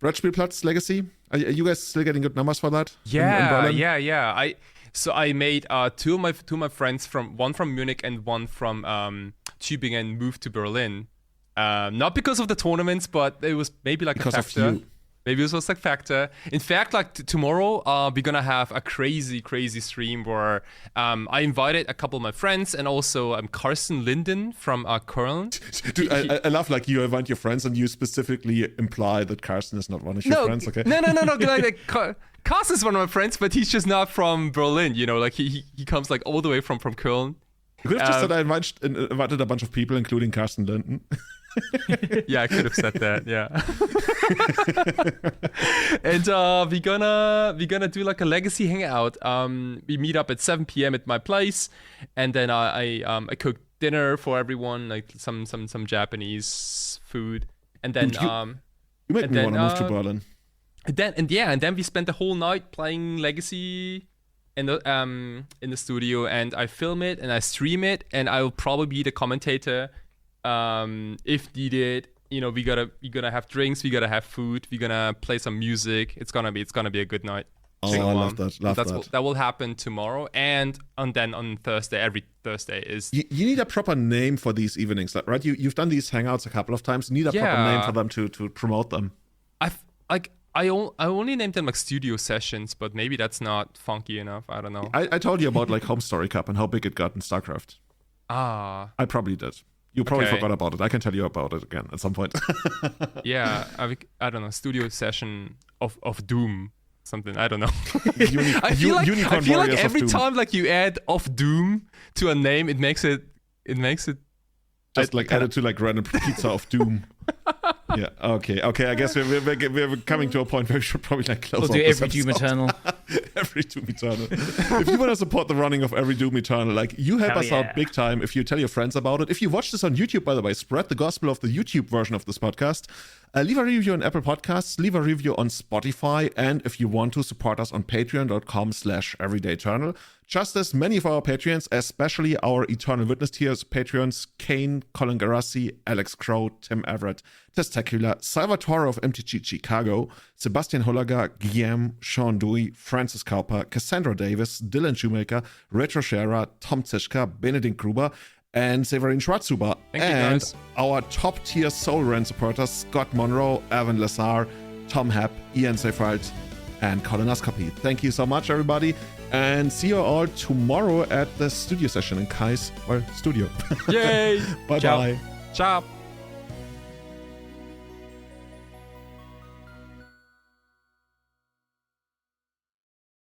Brettspielplatz Legacy? Are you guys still getting good numbers for that? Yeah. I made two of my friends, one from Munich and one from Tübingen, moved to Berlin. Not because of the tournaments, but it was maybe like because a factor. Of you. Maybe it was like factor. In fact, like tomorrow, we're gonna have a crazy stream where I invited a couple of my friends and also Carsten Linden from Köln. Dude, I love like you invite your friends and you specifically imply that Carsten is not one of your friends. Okay. No. Like, Carsten is one of my friends, but he's just not from Berlin. You know, like he comes like all the way from Köln. You could have just said I invited a bunch of people, including Carsten Linden. Yeah, I could have said that. Yeah. And we're gonna do like a legacy hangout. We meet up at 7 p.m. at my place, and then I cook dinner for everyone, like some Japanese food, and then you make me want to move to Berlin. then we spent the whole night playing Legacy in the studio, and I film it and I stream it, and I will probably be the commentator if needed. You know, we're gonna have drinks, we're gonna have food, we're gonna play some music. It's gonna be a good night. Oh, I love that. That will happen tomorrow, and then on Thursday, every Thursday is. You need a proper name for these evenings, right? You've done these hangouts a couple of times. You need a proper name for them to promote them. I only named them like studio sessions, but maybe that's not funky enough. I don't know. I told you about like Home Story Cup and how big it got in StarCraft. Ah. I probably did. You probably forgot about it. I can tell you about it again at some point. Yeah, I don't know. Studio session of Doom. Something, I don't know. I feel like every time like you add of Doom to a name, it makes it just like added to like random pizza of Doom. Yeah. Okay. I guess we're coming to a point where we should probably like close. We'll do every Doom Eternal. Every Doom Eternal. If you want to support the running of every Doom Eternal, like you help us out big time if you tell your friends about it. If you watch this on YouTube, by the way, spread the gospel of the YouTube version of this podcast. Leave a review on Apple Podcasts, leave a review on Spotify, and if you want to support us on patreon.com/everydayeternal. Just as many of our Patreons, especially our Eternal Witness tiers Patreons, Kane, Colin Garassi, Alex Crow, Tim Everett, Testacular, Salvatore of MTG Chicago, Sebastian Hollager, Guillaume, Sean Dewey, Francis Cowper, Cassandra Davis, Dylan Shoemaker, Retro Shara, Tom Zischka, Benedikt Gruber, and Severin Schwarzhuber. And our top tier Soul Rand supporters, Scott Monroe, Evan Lazar, Tom Happ, Ian Seyfried, and Colin Ascapi. Thank you so much, everybody. And see you all tomorrow at the studio session in Kai's studio. Yay! Bye-bye. Ciao.